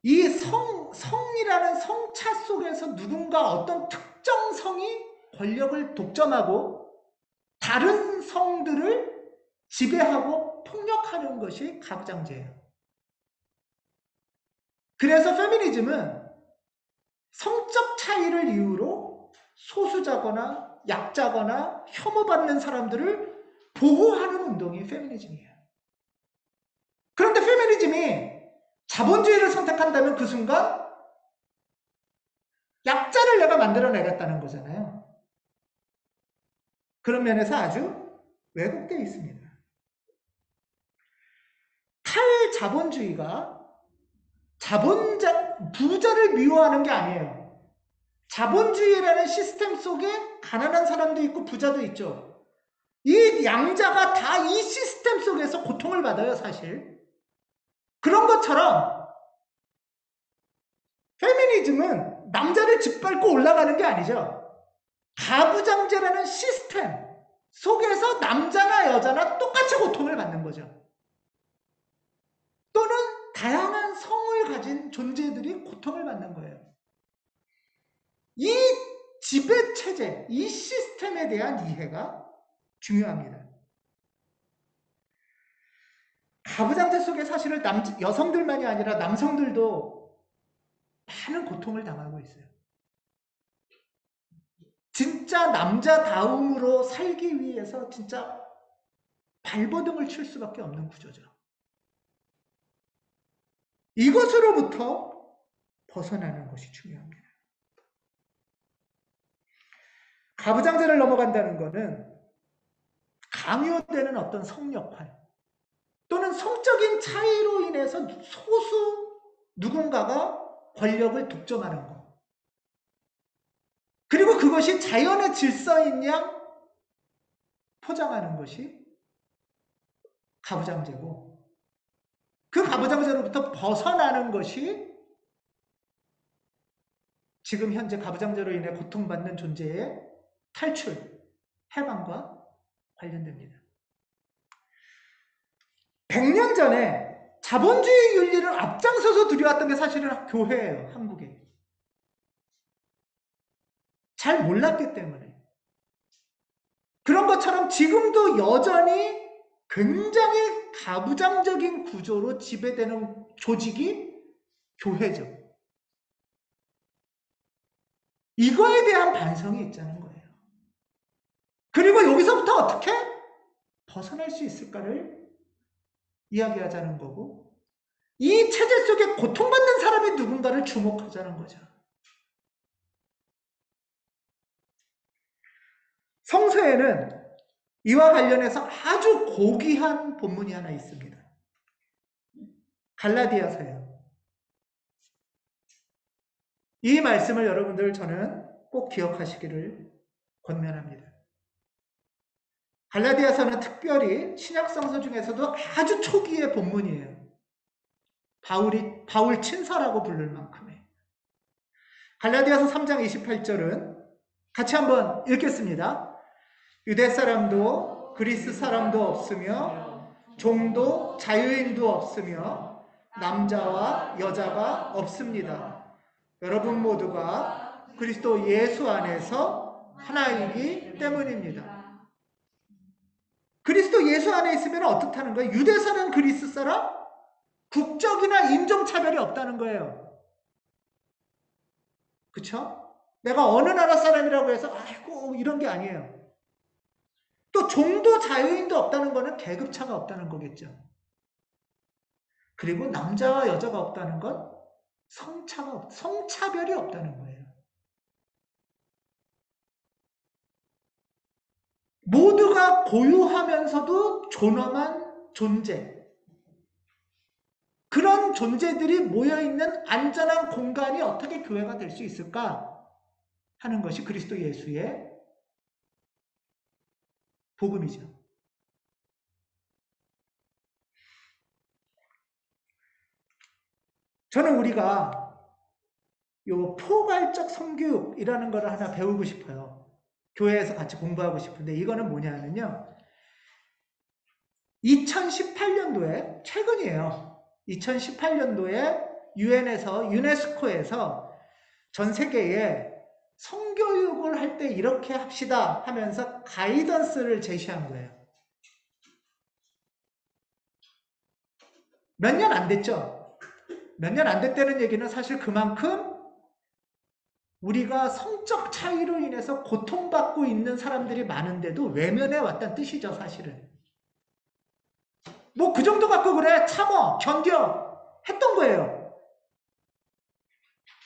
이 성이라는 성차 속에서 누군가 어떤 특정 성이 권력을 독점하고 다른 성들을 지배하고 폭력하는 것이 가부장제예요. 그래서 페미니즘은 성적 차이를 이유로 소수자거나 약자거나 혐오받는 사람들을 보호하는 운동이 페미니즘이에요. 그런데 페미니즘이 자본주의를 선택한다면 그 순간 약자를 내가 만들어내겠다는 거잖아요. 그런 면에서 아주 왜곡되어 있습니다. 탈자본주의가 부자를 미워하는 게 아니에요. 자본주의라는 시스템 속에 가난한 사람도 있고 부자도 있죠. 이 양자가 다 이 시스템 속에서 고통을 받아요, 사실. 그런 것처럼 페미니즘은 남자를 짓밟고 올라가는 게 아니죠. 가부장제라는 시스템 속에서 남자나 여자나 똑같이 고통을 받는 거죠. 또는 다양한 성을 가진 존재들이 고통을 받는 거예요. 이 지배체제, 이 시스템에 대한 이해가 중요합니다. 가부장제 속에 사실은 여성들만이 아니라 남성들도 많은 고통을 당하고 있어요. 진짜 남자다움으로 살기 위해서 진짜 발버둥을 칠 수밖에 없는 구조죠. 이것으로부터 벗어나는 것이 중요합니다. 가부장제를 넘어간다는 것은 강요되는 어떤 성역할 또는 성적인 차이로 인해서 소수 누군가가 권력을 독점하는 것. 그리고 그것이 자연의 질서인 양 포장하는 것이 가부장제고, 그 가부장제로부터 벗어나는 것이 지금 현재 가부장제로 인해 고통받는 존재의 탈출, 해방과 관련됩니다. 100년 전에 자본주의 윤리를 앞장서서 들여왔던 게 사실은 교회예요, 한국에. 잘 몰랐기 때문에. 그런 것처럼 지금도 여전히 굉장히 가부장적인 구조로 지배되는 조직이 교회죠. 이거에 대한 반성이 있자는 거예요. 그리고 여기서부터 어떻게 벗어날 수 있을까를 이야기하자는 거고, 이 체제 속에 고통받는 사람이 누군가를 주목하자는 거죠. 성서에는 이와 관련해서 아주 고귀한 본문이 하나 있습니다. 갈라디아서예요. 이 말씀을 여러분들 저는 꼭 기억하시기를 권면합니다. 갈라디아서는 특별히 신약 성서 중에서도 아주 초기의 본문이에요. 바울 친서라고 부를 만큼의. 갈라디아서 3장 28절은 같이 한번 읽겠습니다. 유대 사람도 그리스 사람도 없으며 종도 자유인도 없으며 남자와 여자가 없습니다. 여러분 모두가 그리스도 예수 안에서 하나이기 때문입니다. 그리스도 예수 안에 있으면 어떻다는 거예요? 유대 사람, 그리스 사람? 국적이나 인종차별이 없다는 거예요. 그쵸? 내가 어느 나라 사람이라고 해서 아이고 이런 게 아니에요. 또 종도 자유인도 없다는 거는 계급차가 없다는 거겠죠. 그리고 남자와 여자가 없다는 건 성차별이 없다는 거예요. 모두가 고유하면서도 존엄한 존재. 그런 존재들이 모여있는 안전한 공간이 어떻게 교회가 될 수 있을까 하는 것이 그리스도 예수의 복음이죠. 저는 우리가 요 포괄적 성교육이라는 걸 하나 배우고 싶어요. 교회에서 같이 공부하고 싶은데 이거는 뭐냐면요. 2018년도에 최근이에요. 2018년도에 유네스코에서 전 세계에 성교육을 할 때 이렇게 합시다 하면서 가이던스를 제시한 거예요. 몇 년 안 됐죠? 몇 년 안 됐다는 얘기는 사실 그만큼 우리가 성적 차이로 인해서 고통받고 있는 사람들이 많은데도 외면해 왔다는 뜻이죠, 사실은. 뭐 그 정도 갖고 그래, 참어, 견뎌 했던 거예요.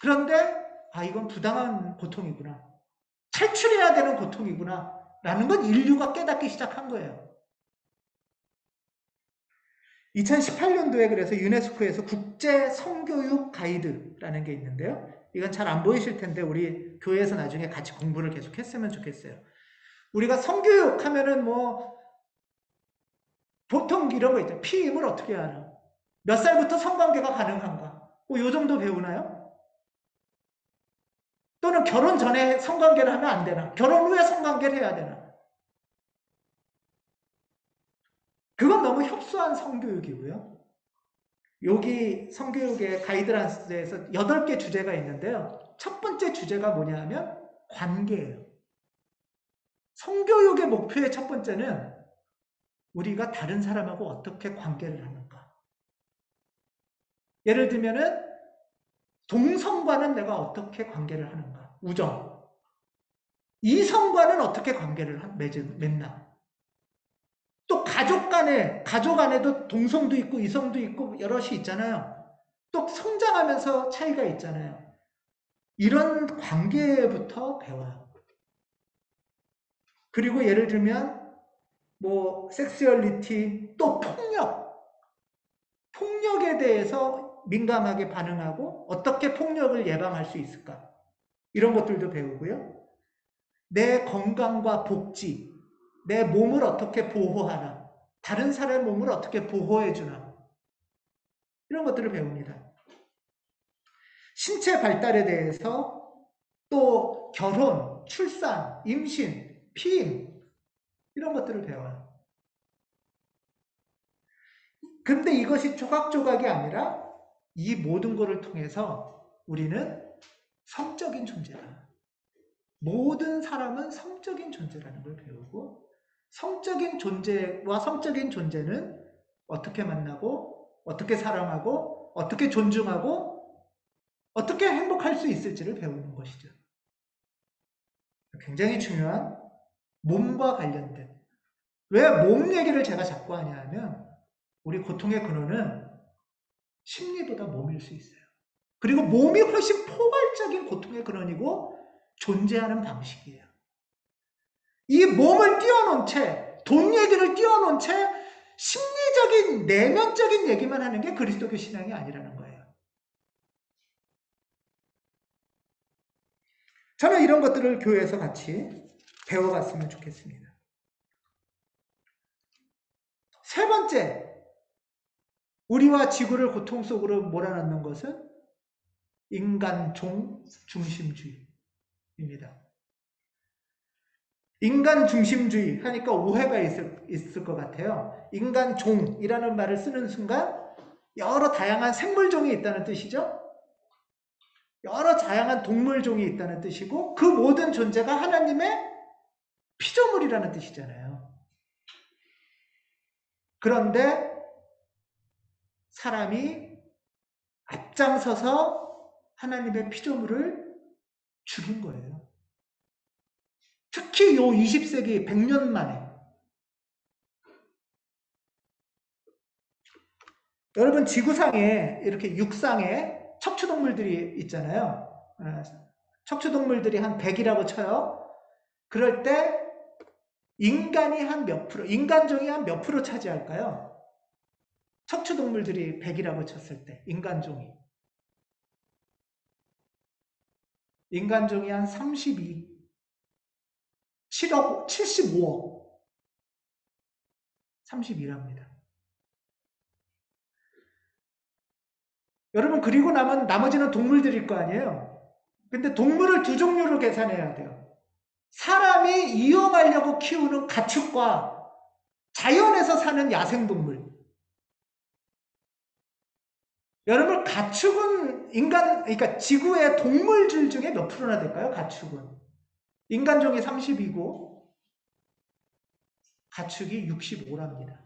그런데 이건 부당한 고통이구나. 탈출해야 되는 고통이구나. 라는 건 인류가 깨닫기 시작한 거예요. 2018년도에 그래서 유네스코에서 국제 성교육 가이드라는 게 있는데요. 이건 잘 안 보이실 텐데 우리 교회에서 나중에 같이 공부를 계속 했으면 좋겠어요. 우리가 성교육 하면은 뭐 보통 이런 거 있죠. 피임을 어떻게 하나? 몇 살부터 성관계가 가능한가? 뭐 요 정도 배우나요? 또는 결혼 전에 성관계를 하면 안 되나? 결혼 후에 성관계를 해야 되나? 그건 너무 협소한 성교육이고요. 여기 성교육의 가이드라인스에서 8개 주제가 있는데요. 첫 번째 주제가 뭐냐 하면 관계예요. 성교육의 목표의 첫 번째는 우리가 다른 사람하고 어떻게 관계를 하는가. 예를 들면은 동성과는 내가 어떻게 관계를 하는가. 우정. 이성과는 어떻게 관계를 맺나. 또 가족 안에도 동성도 있고 이성도 있고 여럿이 있잖아요. 또 성장하면서 차이가 있잖아요. 이런 관계부터 배워요. 그리고 예를 들면 뭐 섹슈얼리티, 또 폭력에 대해서 민감하게 반응하고 어떻게 폭력을 예방할 수 있을까? 이런 것들도 배우고요. 내 건강과 복지, 내 몸을 어떻게 보호하나, 다른 사람의 몸을 어떻게 보호해주나, 이런 것들을 배웁니다. 신체 발달에 대해서 또 결혼, 출산, 임신, 피임, 이런 것들을 배워요. 근데 이것이 조각조각이 아니라 이 모든 것을 통해서 우리는 성적인 존재다. 모든 사람은 성적인 존재라는 걸 배우고, 성적인 존재와 성적인 존재는 어떻게 만나고, 어떻게 사랑하고, 어떻게 존중하고, 어떻게 행복할 수 있을지를 배우는 것이죠. 굉장히 중요한 몸과 관련된. 왜 몸 얘기를 제가 자꾸 하냐 하면 우리 고통의 근원은 심리보다 몸일 수 있어요. 그리고 몸이 훨씬 포괄적인 고통의 근원이고 존재하는 방식이에요. 이 몸을 띄워놓은 채, 돈 얘기를 띄워놓은 채 심리적인 내면적인 얘기만 하는 게 그리스도교 신앙이 아니라는 거예요. 저는 이런 것들을 교회에서 같이 배워갔으면 좋겠습니다. 세 번째, 우리와 지구를 고통 속으로 몰아넣는 것은 인간 중심주의입니다. 인간 중심주의 하니까 오해가 있을 것 같아요. 인간 종이라는 말을 쓰는 순간 여러 다양한 생물종이 있다는 뜻이죠. 여러 다양한 동물종이 있다는 뜻이고 그 모든 존재가 하나님의 피조물이라는 뜻이잖아요. 그런데 사람이 앞장서서 하나님의 피조물을 죽인 거예요. 특히 요 20세기 100년 만에. 여러분 지구상에 이렇게 육상에 척추동물들이 있잖아요. 척추동물들이 한 100이라고 쳐요. 그럴 때 인간이 한 몇 프로, 인간종이 한 몇 프로 차지할까요? 척추동물들이 100이라고 쳤을 때 인간종이 한 32, 7억, 75억 32랍니다. 여러분 그리고 나머지는 동물들일 거 아니에요. 근데 동물을 두 종류로 계산해야 돼요. 사람이 이용하려고 키우는 가축과 자연에서 사는 야생동물. 여러분 가축은 그러니까 지구의 동물들 중에 몇 프로나 될까요? 가축은. 인간종이 30이고 가축이 65랍니다.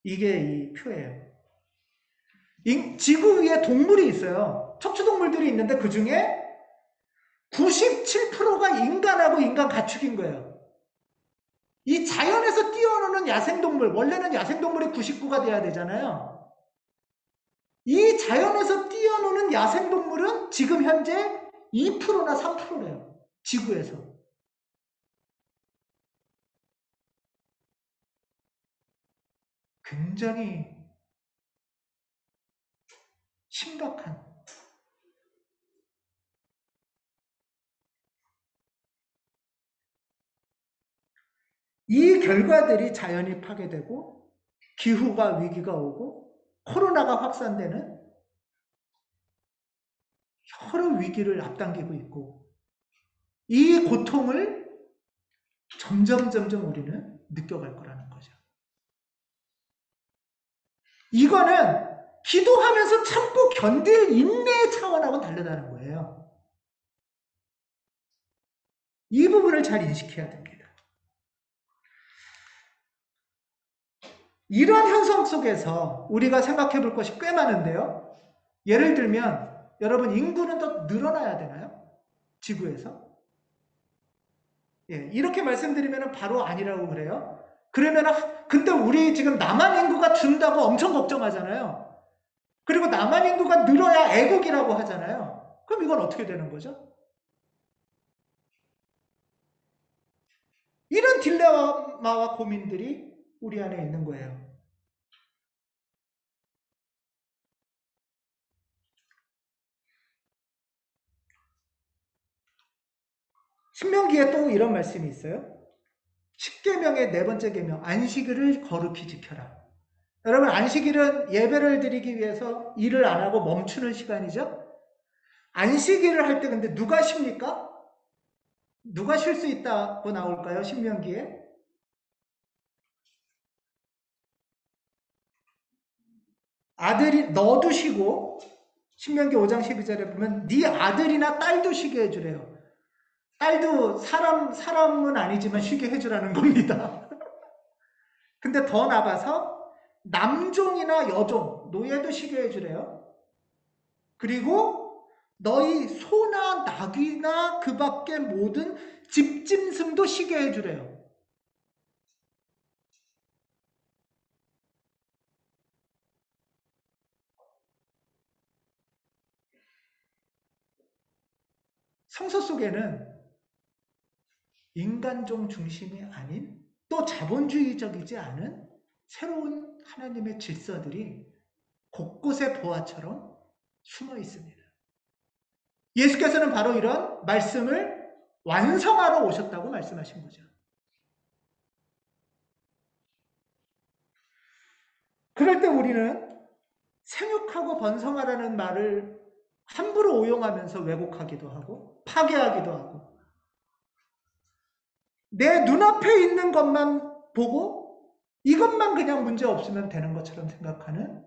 이게 이 표예요. 지구 위에 동물이 있어요. 척추동물들이 있는데 그 중에 97%가 인간하고 인간 가축인 거예요. 이 자연에서 뛰어노는 야생동물, 원래는 야생동물이 99가 돼야 되잖아요. 이 자연에서 뛰어노는 야생동물은 지금 현재 2%나 3%래요. 지구에서. 굉장히 심각한 이 결과들이 자연이 파괴되고 기후가 위기가 오고 코로나가 확산되는 여러 위기를 앞당기고 있고 이 고통을 점점 우리는 느껴갈 거라는 거죠. 이거는 기도하면서 참고 견딜 인내의 차원하고 다르다는 거예요. 이 부분을 잘 인식해야 됩니다. 이런 현상 속에서 우리가 생각해 볼 것이 꽤 많은데요. 예를 들면 여러분, 인구는 더 늘어나야 되나요? 지구에서? 예, 이렇게 말씀드리면 바로 아니라고 그래요. 그러면 근데 우리 지금 남한 인구가 준다고 엄청 걱정하잖아요. 그리고 남한 인구가 늘어야 애국이라고 하잖아요. 그럼 이건 어떻게 되는 거죠? 이런 딜레마와 고민들이 우리 안에 있는 거예요. 신명기에 또 이런 말씀이 있어요. 10계명의 네 번째 계명, 안식일을 거룩히 지켜라. 여러분, 안식일은 예배를 드리기 위해서 일을 안 하고 멈추는 시간이죠. 안식일을 할 때 근데 누가 쉽니까? 누가 쉴 수 있다고 나올까요? 신명기에? 아들이 너도 쉬고, 신명기 5장 12절에 보면 네 아들이나 딸도 쉬게 해주래요. 딸도 사람은 아니지만 쉬게 해주라는 겁니다. 근데 더 나가서 남종이나 여종, 노예도 쉬게 해주래요. 그리고 너희 소나 나귀나 그 밖의 모든 집짐승도 쉬게 해주래요. 성서 속에는 인간종 중심이 아닌 또 자본주의적이지 않은 새로운 하나님의 질서들이 곳곳에 보화처럼 숨어 있습니다. 예수께서는 바로 이런 말씀을 완성하러 오셨다고 말씀하신 거죠. 그럴 때 우리는 생육하고 번성하라는 말을 함부로 오용하면서 왜곡하기도 하고 파괴하기도 하고 내 눈앞에 있는 것만 보고 이것만 그냥 문제 없으면 되는 것처럼 생각하는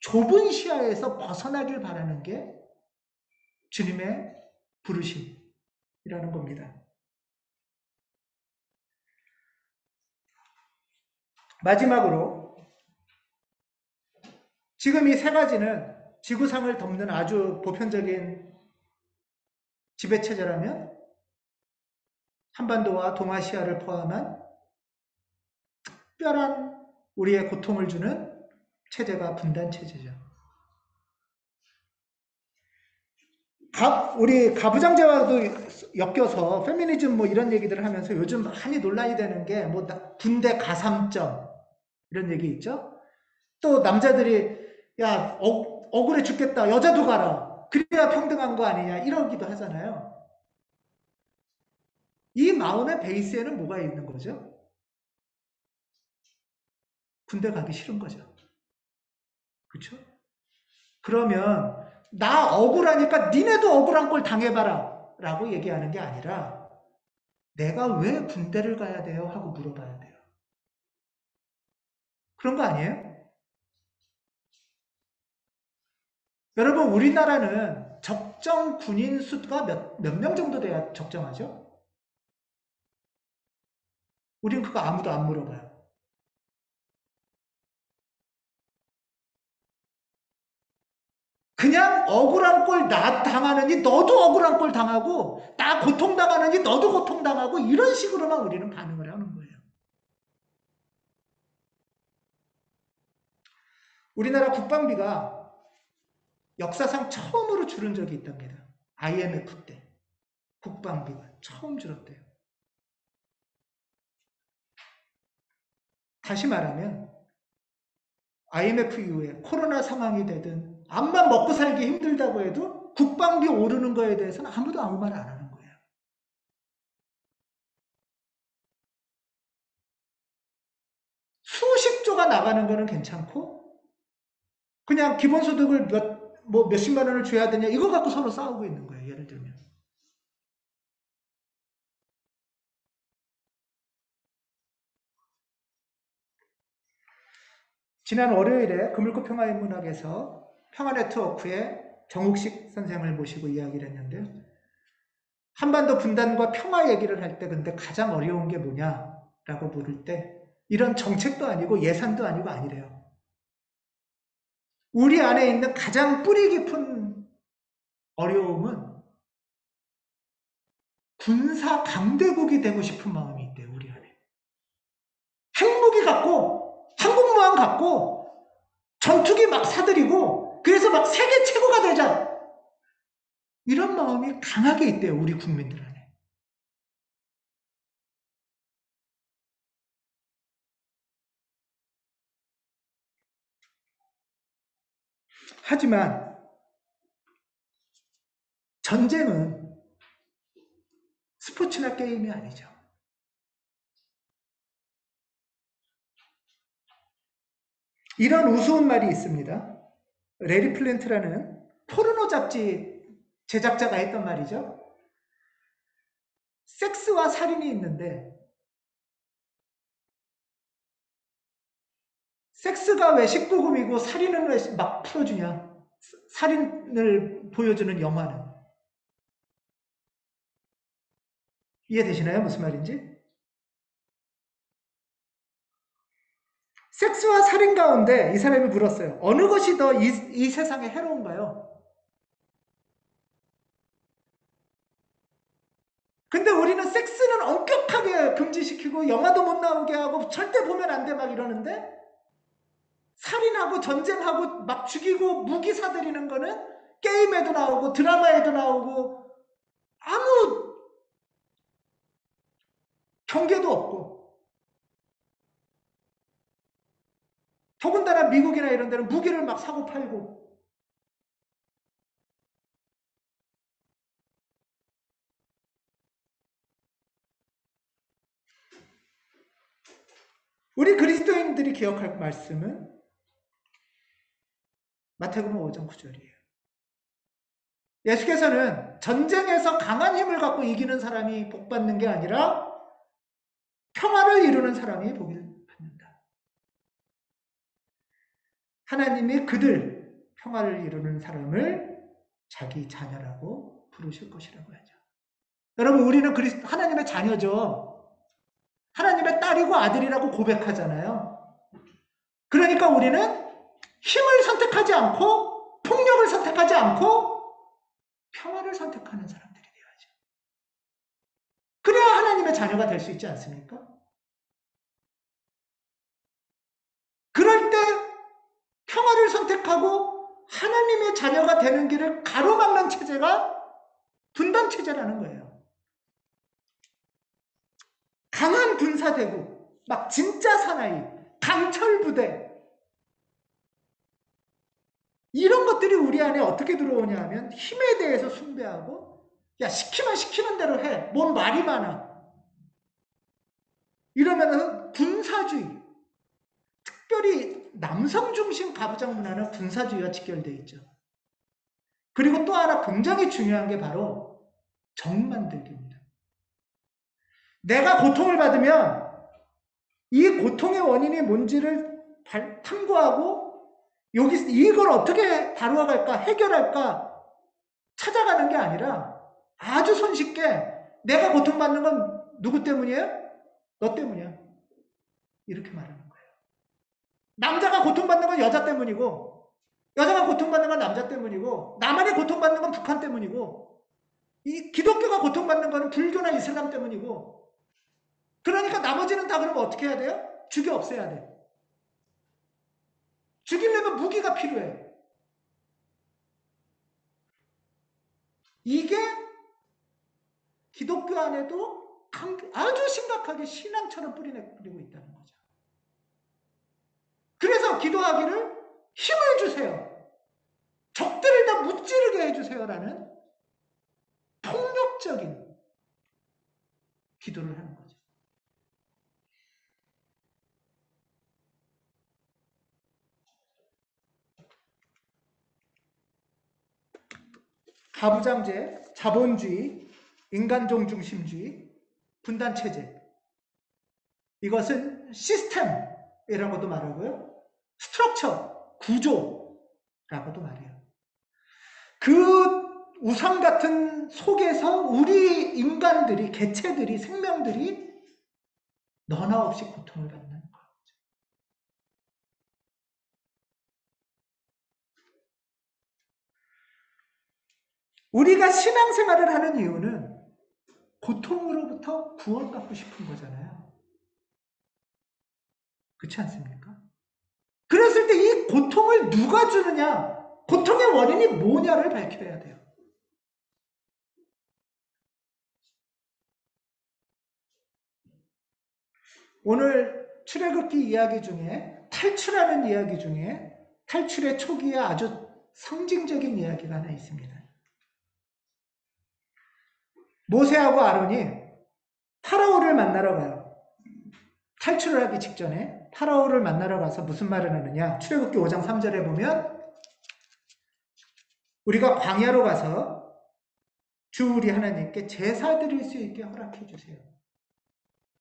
좁은 시야에서 벗어나길 바라는 게 주님의 부르심이라는 겁니다. 마지막으로 지금 이 세 가지는 지구상을 덮는 아주 보편적인 지배체제라면 한반도와 동아시아를 포함한 특별한 우리의 고통을 주는 체제가 분단체제죠. 우리 가부장제와도 엮여서 페미니즘 뭐 이런 얘기들을 하면서 요즘 많이 논란이 되는 게 뭐 군대 가삼점 이런 얘기 있죠. 또 남자들이 야 억울해 죽겠다 여자도 가라 그래야 평등한 거 아니냐 이러기도 하잖아요. 이 마음의 베이스에는 뭐가 있는 거죠? 군대 가기 싫은 거죠. 그렇죠? 그러면 나 억울하니까 니네도 억울한 걸 당해봐라 라고 얘기하는 게 아니라 내가 왜 군대를 가야 돼요? 하고 물어봐야 돼요. 그런 거 아니에요? 여러분, 우리나라는 적정 군인 수가 몇 명 정도 돼야 적정하죠? 우린 그거 아무도 안 물어봐요. 그냥 억울한 꼴 나 당하느니 너도 억울한 꼴 당하고 나 고통당하느니 너도 고통당하고 이런 식으로만 우리는 반응을 하는 거예요. 우리나라 국방비가 역사상 처음으로 줄은 적이 있답니다. IMF 때 국방비가 처음 줄었대요. 다시 말하면 IMF 이후에 코로나 상황이 되든 암만 먹고 살기 힘들다고 해도 국방비 오르는 거에 대해서는 아무도 아무 말 안 하는 거예요. 수십 조가 나가는 거는 괜찮고 그냥 기본소득을 몇십만 원을 줘야 되냐 이거 갖고 서로 싸우고 있는 거예요. 예를 들면. 지난 월요일에 금을코 평화인문학에서 평화네트워크의 정욱식 선생을 모시고 이야기를 했는데요. 한반도 분단과 평화 얘기를 할 때 근데 가장 어려운 게 뭐냐라고 물을 때 이런 정책도 아니고 예산도 아니고 아니래요. 우리 안에 있는 가장 뿌리 깊은 어려움은 군사 강대국이 되고 싶은 마음이 있대요. 우리 안에. 핵무기 갖고 항공모함 갖고 전투기 막 사들이고 그래서 막 세계 최고가 되자. 이런 마음이 강하게 있대요. 우리 국민들 안에. 하지만 전쟁은 스포츠나 게임이 아니죠. 이런 우스운 말이 있습니다. 레리 플랜트라는 포르노 잡지 제작자가 했던 말이죠. 섹스와 살인이 있는데 섹스가 왜 19금이고 살인은 왜 막 풀어주냐. 살인을 보여주는 영화는. 이해되시나요? 무슨 말인지? 섹스와 살인 가운데 이 사람이 물었어요. 어느 것이 더 이 세상에 해로운가요? 근데 우리는 섹스는 엄격하게 금지시키고 영화도 못 나오게 하고 절대 보면 안 돼 막 이러는데 살인하고 전쟁하고 막 죽이고 무기 사들이는 거는 게임에도 나오고 드라마에도 나오고 아무 경계도 없고 더군다나 미국이나 이런 데는 무기를 막 사고 팔고 우리 그리스도인들이 기억할 말씀은 마태복음 5장 9절이에요. 예수께서는 전쟁에서 강한 힘을 갖고 이기는 사람이 복받는 게 아니라 평화를 이루는 사람이 복을 받는다. 하나님이 그들 평화를 이루는 사람을 자기 자녀라고 부르실 것이라고 하죠. 여러분 우리는 하나님의 자녀죠. 하나님의 딸이고 아들이라고 고백하잖아요. 그러니까 우리는 힘을 선택하지 않고 폭력을 선택하지 않고 평화를 선택하는 사람들이 되어야죠. 그래야 하나님의 자녀가 될 수 있지 않습니까? 그럴 때 평화를 선택하고 하나님의 자녀가 되는 길을 가로막는 체제가 분단 체제라는 거예요. 강한 군사대국, 막 진짜 사나이, 강철 부대 이런 것들이 우리 안에 어떻게 들어오냐 하면 힘에 대해서 숭배하고 야 시키면 시키는 대로 해. 뭔 말이 많아. 이러면은 군사주의, 특별히 남성 중심 가부장 문화는 군사주의와 직결되어 있죠. 그리고 또 하나 굉장히 중요한 게 바로 정 만들기입니다. 내가 고통을 받으면 이 고통의 원인이 뭔지를 탐구하고 여기 이걸 어떻게 다루어갈까 해결할까 찾아가는 게 아니라 아주 손쉽게 내가 고통받는 건 누구 때문이에요? 너 때문이야. 이렇게 말하는 거예요. 남자가 고통받는 건 여자 때문이고 여자가 고통받는 건 남자 때문이고 남한이 고통받는 건 북한 때문이고 이 기독교가 고통받는 건 불교나 이슬람 때문이고 그러니까 나머지는 다 그러면 어떻게 해야 돼요? 죽여 없애야 돼. 죽이려면 무기가 필요해. 이게 기독교 안에도 아주 심각하게 신앙처럼 뿌리고 있다는 거죠. 그래서 기도하기를 힘을 주세요. 적들을 다 무찌르게 해주세요라는 폭력적인 기도를 하는 거죠. 가부장제, 자본주의, 인간종 중심주의, 분단체제 이것은 시스템이라고도 말하고요. 스트럭처, 구조라고도 말해요. 그 우상 같은 속에서 우리 인간들이, 개체들이, 생명들이 너나 없이 고통을 받는 거예요. 우리가 신앙생활을 하는 이유는 고통으로부터 구원받고 싶은 거잖아요. 그렇지 않습니까? 그랬을 때 이 고통을 누가 주느냐, 고통의 원인이 뭐냐를 밝혀야 돼요. 오늘 출애굽기 이야기 중에, 탈출하는 이야기 중에 탈출의 초기에 아주 상징적인 이야기가 하나 있습니다. 모세하고 아론이 파라오를 만나러 가요. 탈출을 하기 직전에 파라오를 만나러 가서 무슨 말을 하느냐, 출애굽기 5장 3절에 보면 우리가 광야로 가서 주 우리 하나님께 제사 드릴 수 있게 허락해 주세요.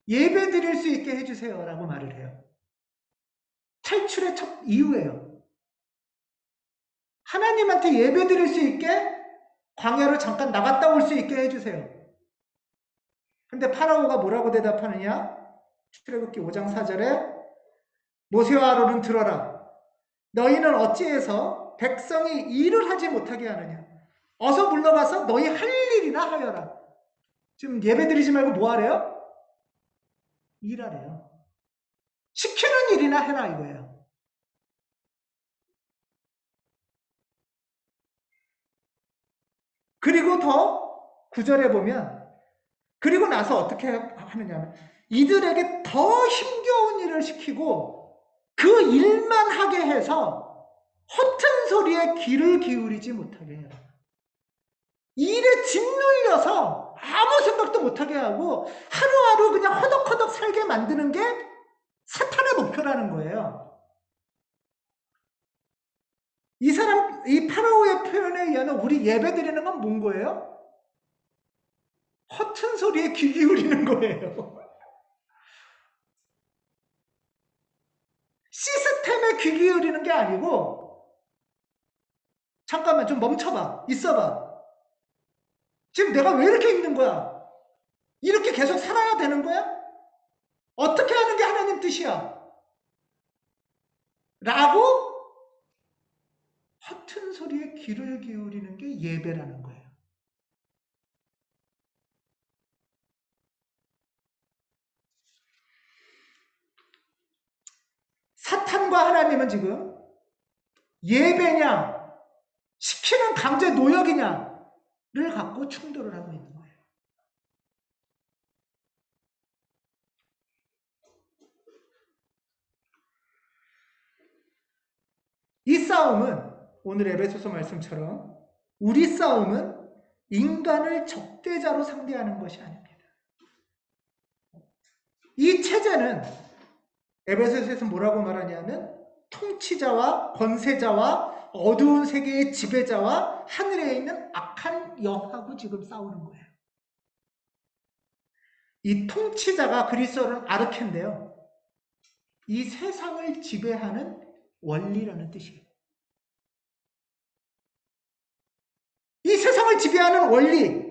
예배 드릴 수 있게 해주세요 라고 말을 해요. 탈출의 첫 이유예요. 하나님한테 예배 드릴 수 있게 광야로 잠깐 나갔다 올 수 있게 해주세요. 근데 파라오가 뭐라고 대답하느냐? 출애굽기 5장 4절에 모세와 아론은 들어라. 너희는 어찌해서 백성이 일을 하지 못하게 하느냐? 어서 물러가서 너희 할 일이나 하여라. 지금 예배 드리지 말고 뭐 하래요? 일하래요. 시키는 일이나 해라 이거예요. 그리고 더 9절에 보면 그리고 나서 어떻게 하느냐면 이들에게 더 힘겨운 일을 시키고 그 일만 하게 해서 허튼 소리에 귀를 기울이지 못하게 해요. 일에 짓눌려서 아무 생각도 못하게 하고 하루하루 그냥 허덕허덕 살게 만드는 게 사탄의 목표라는 거예요. 이 파라오의 표현에 의하면 우리 예배 드리는 건 뭔 거예요? 허튼 소리에 귀 기울이는 거예요. 시스템에 귀 기울이는 게 아니고, 잠깐만 좀 멈춰봐, 있어봐. 지금 내가 왜 이렇게 있는 거야? 이렇게 계속 살아야 되는 거야? 어떻게 하는 게 하나님 뜻이야? 라고 허튼 소리에 귀를 기울이는 게 예배라는 거예요. 사탄과 하나님은 지금 예배냐, 시키는 강제 노역이냐를 갖고 충돌을 하고 있는 거예요. 이 싸움은 오늘 에베소서 말씀처럼 우리 싸움은 인간을 적대자로 상대하는 것이 아닙니다. 이 체제는 에베소서에서 뭐라고 말하냐면 통치자와 권세자와 어두운 세계의 지배자와 하늘에 있는 악한 영하고 지금 싸우는 거예요. 이 통치자가 그리스어로는 아르케인데요. 이 세상을 지배하는 원리라는 뜻이에요. 이 세상을 지배하는 원리,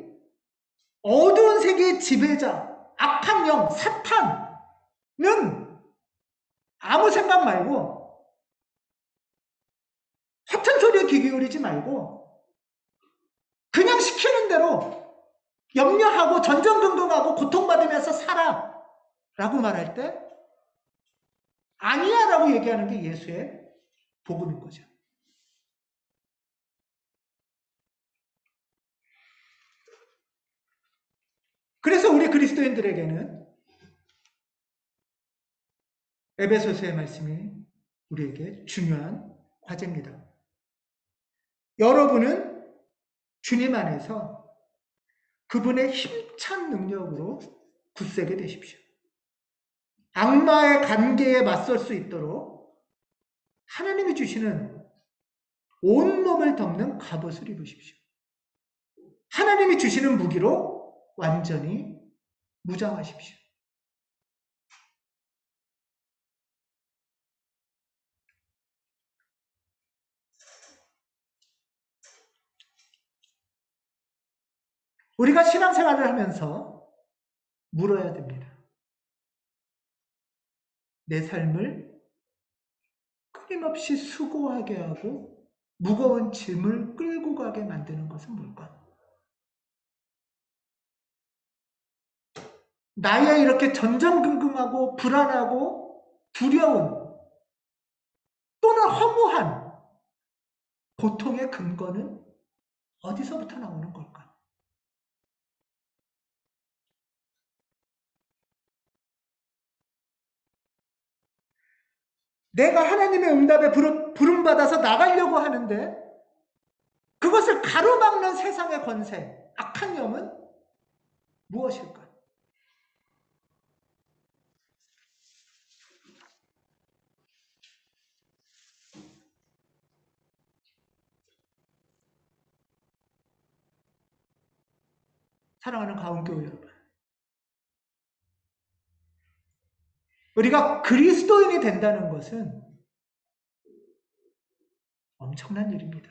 어두운 세계의 지배자, 악한 영, 사탄은 아무 생각 말고 허튼 소리에 귀 기울이지 말고 그냥 시키는 대로 염려하고 전전긍긍하고 고통받으면서 살아 라고 말할 때 아니야 라고 얘기하는 게 예수의 복음인 거죠. 그래서 우리 그리스도인들에게는 에베소서의 말씀이 우리에게 중요한 과제입니다. 여러분은 주님 안에서 그분의 힘찬 능력으로 굳세게 되십시오. 악마의 관계에 맞설 수 있도록 하나님이 주시는 온몸을 덮는 갑옷을 입으십시오. 하나님이 주시는 무기로 완전히 무장하십시오. 우리가 신앙생활을 하면서 물어야 됩니다. 내 삶을 끊임없이 수고하게 하고 무거운 짐을 끌고 가게 만드는 것은 뭘까? 나의 이렇게 전전긍긍하고 불안하고 두려운 또는 허무한 고통의 근거는 어디서부터 나오는 걸까? 내가 하나님의 응답에 부름받아서 나가려고 하는데 그것을 가로막는 세상의 권세, 악한 영은 무엇일까? 사랑하는 가운교회 여러분, 우리가 그리스도인이 된다는 것은 엄청난 일입니다.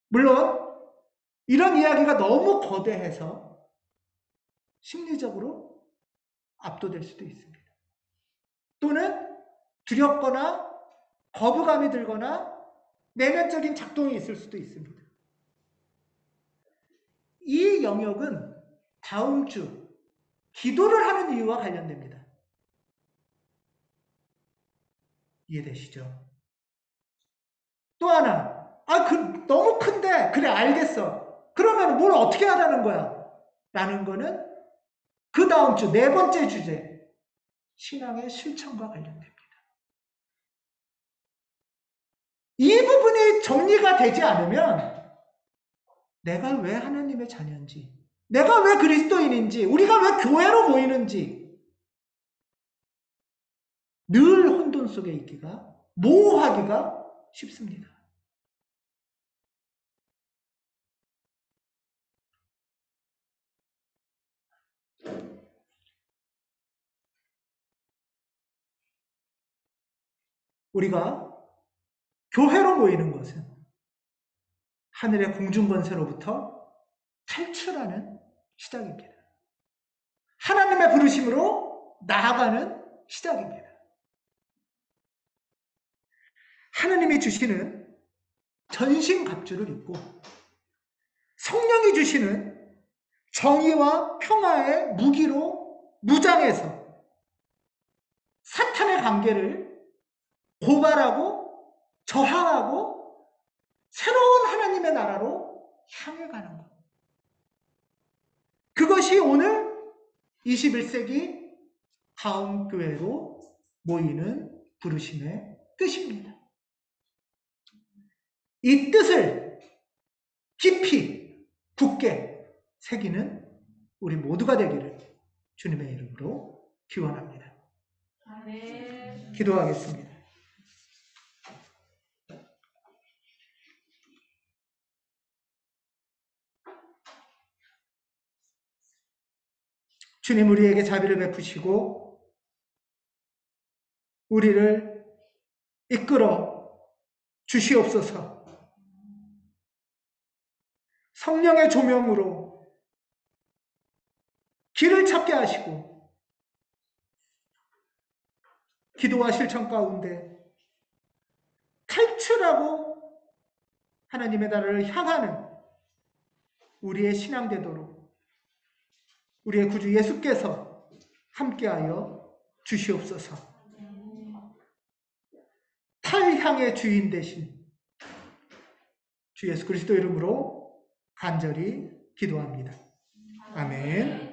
물론 이런 이야기가 너무 거대해서 심리적으로 압도될 수도 있습니다. 또는 두렵거나 거부감이 들거나 내면적인 작동이 있을 수도 있습니다. 이 영역은 다음 주 기도를 하는 이유와 관련됩니다. 이해되시죠? 또 하나, 너무 큰데, 그래, 알겠어. 그러면 뭘 어떻게 하라는 거야? 라는 거는 그 다음 주 네 번째 주제, 신앙의 실천과 관련됩니다. 이 부분이 정리가 되지 않으면 내가 왜 하나님의 자녀인지, 내가 왜 그리스도인인지, 우리가 왜 교회로 모이는지 늘 혼돈 속에 있기가, 모호하기가 쉽습니다. 우리가 교회로 모이는 것은 하늘의 공중권세로부터 탈출하는 시작입니다. 하나님의 부르심으로 나아가는 시작입니다. 하나님이 주시는 전신갑주를 입고 성령이 주시는 정의와 평화의 무기로 무장해서 사탄의 관계를 고발하고 저항하고 새로운 하나님의 나라로 향해 가는 것. 그것이 오늘 21세기 가움교회로 모이는 부르심의 뜻입니다. 이 뜻을 깊이 굳게 새기는 우리 모두가 되기를 주님의 이름으로 기원합니다. 아멘. 기도하겠습니다. 주님, 우리에게 자비를 베푸시고 우리를 이끌어 주시옵소서. 성령의 조명으로 길을 찾게 하시고 기도와 실천 가운데 탈출하고 하나님의 나라를 향하는 우리의 신앙 되도록 우리의 구주 예수께서 함께하여 주시옵소서. 탈향의 주인 되신 주 예수 그리스도 이름으로 간절히 기도합니다. 아멘.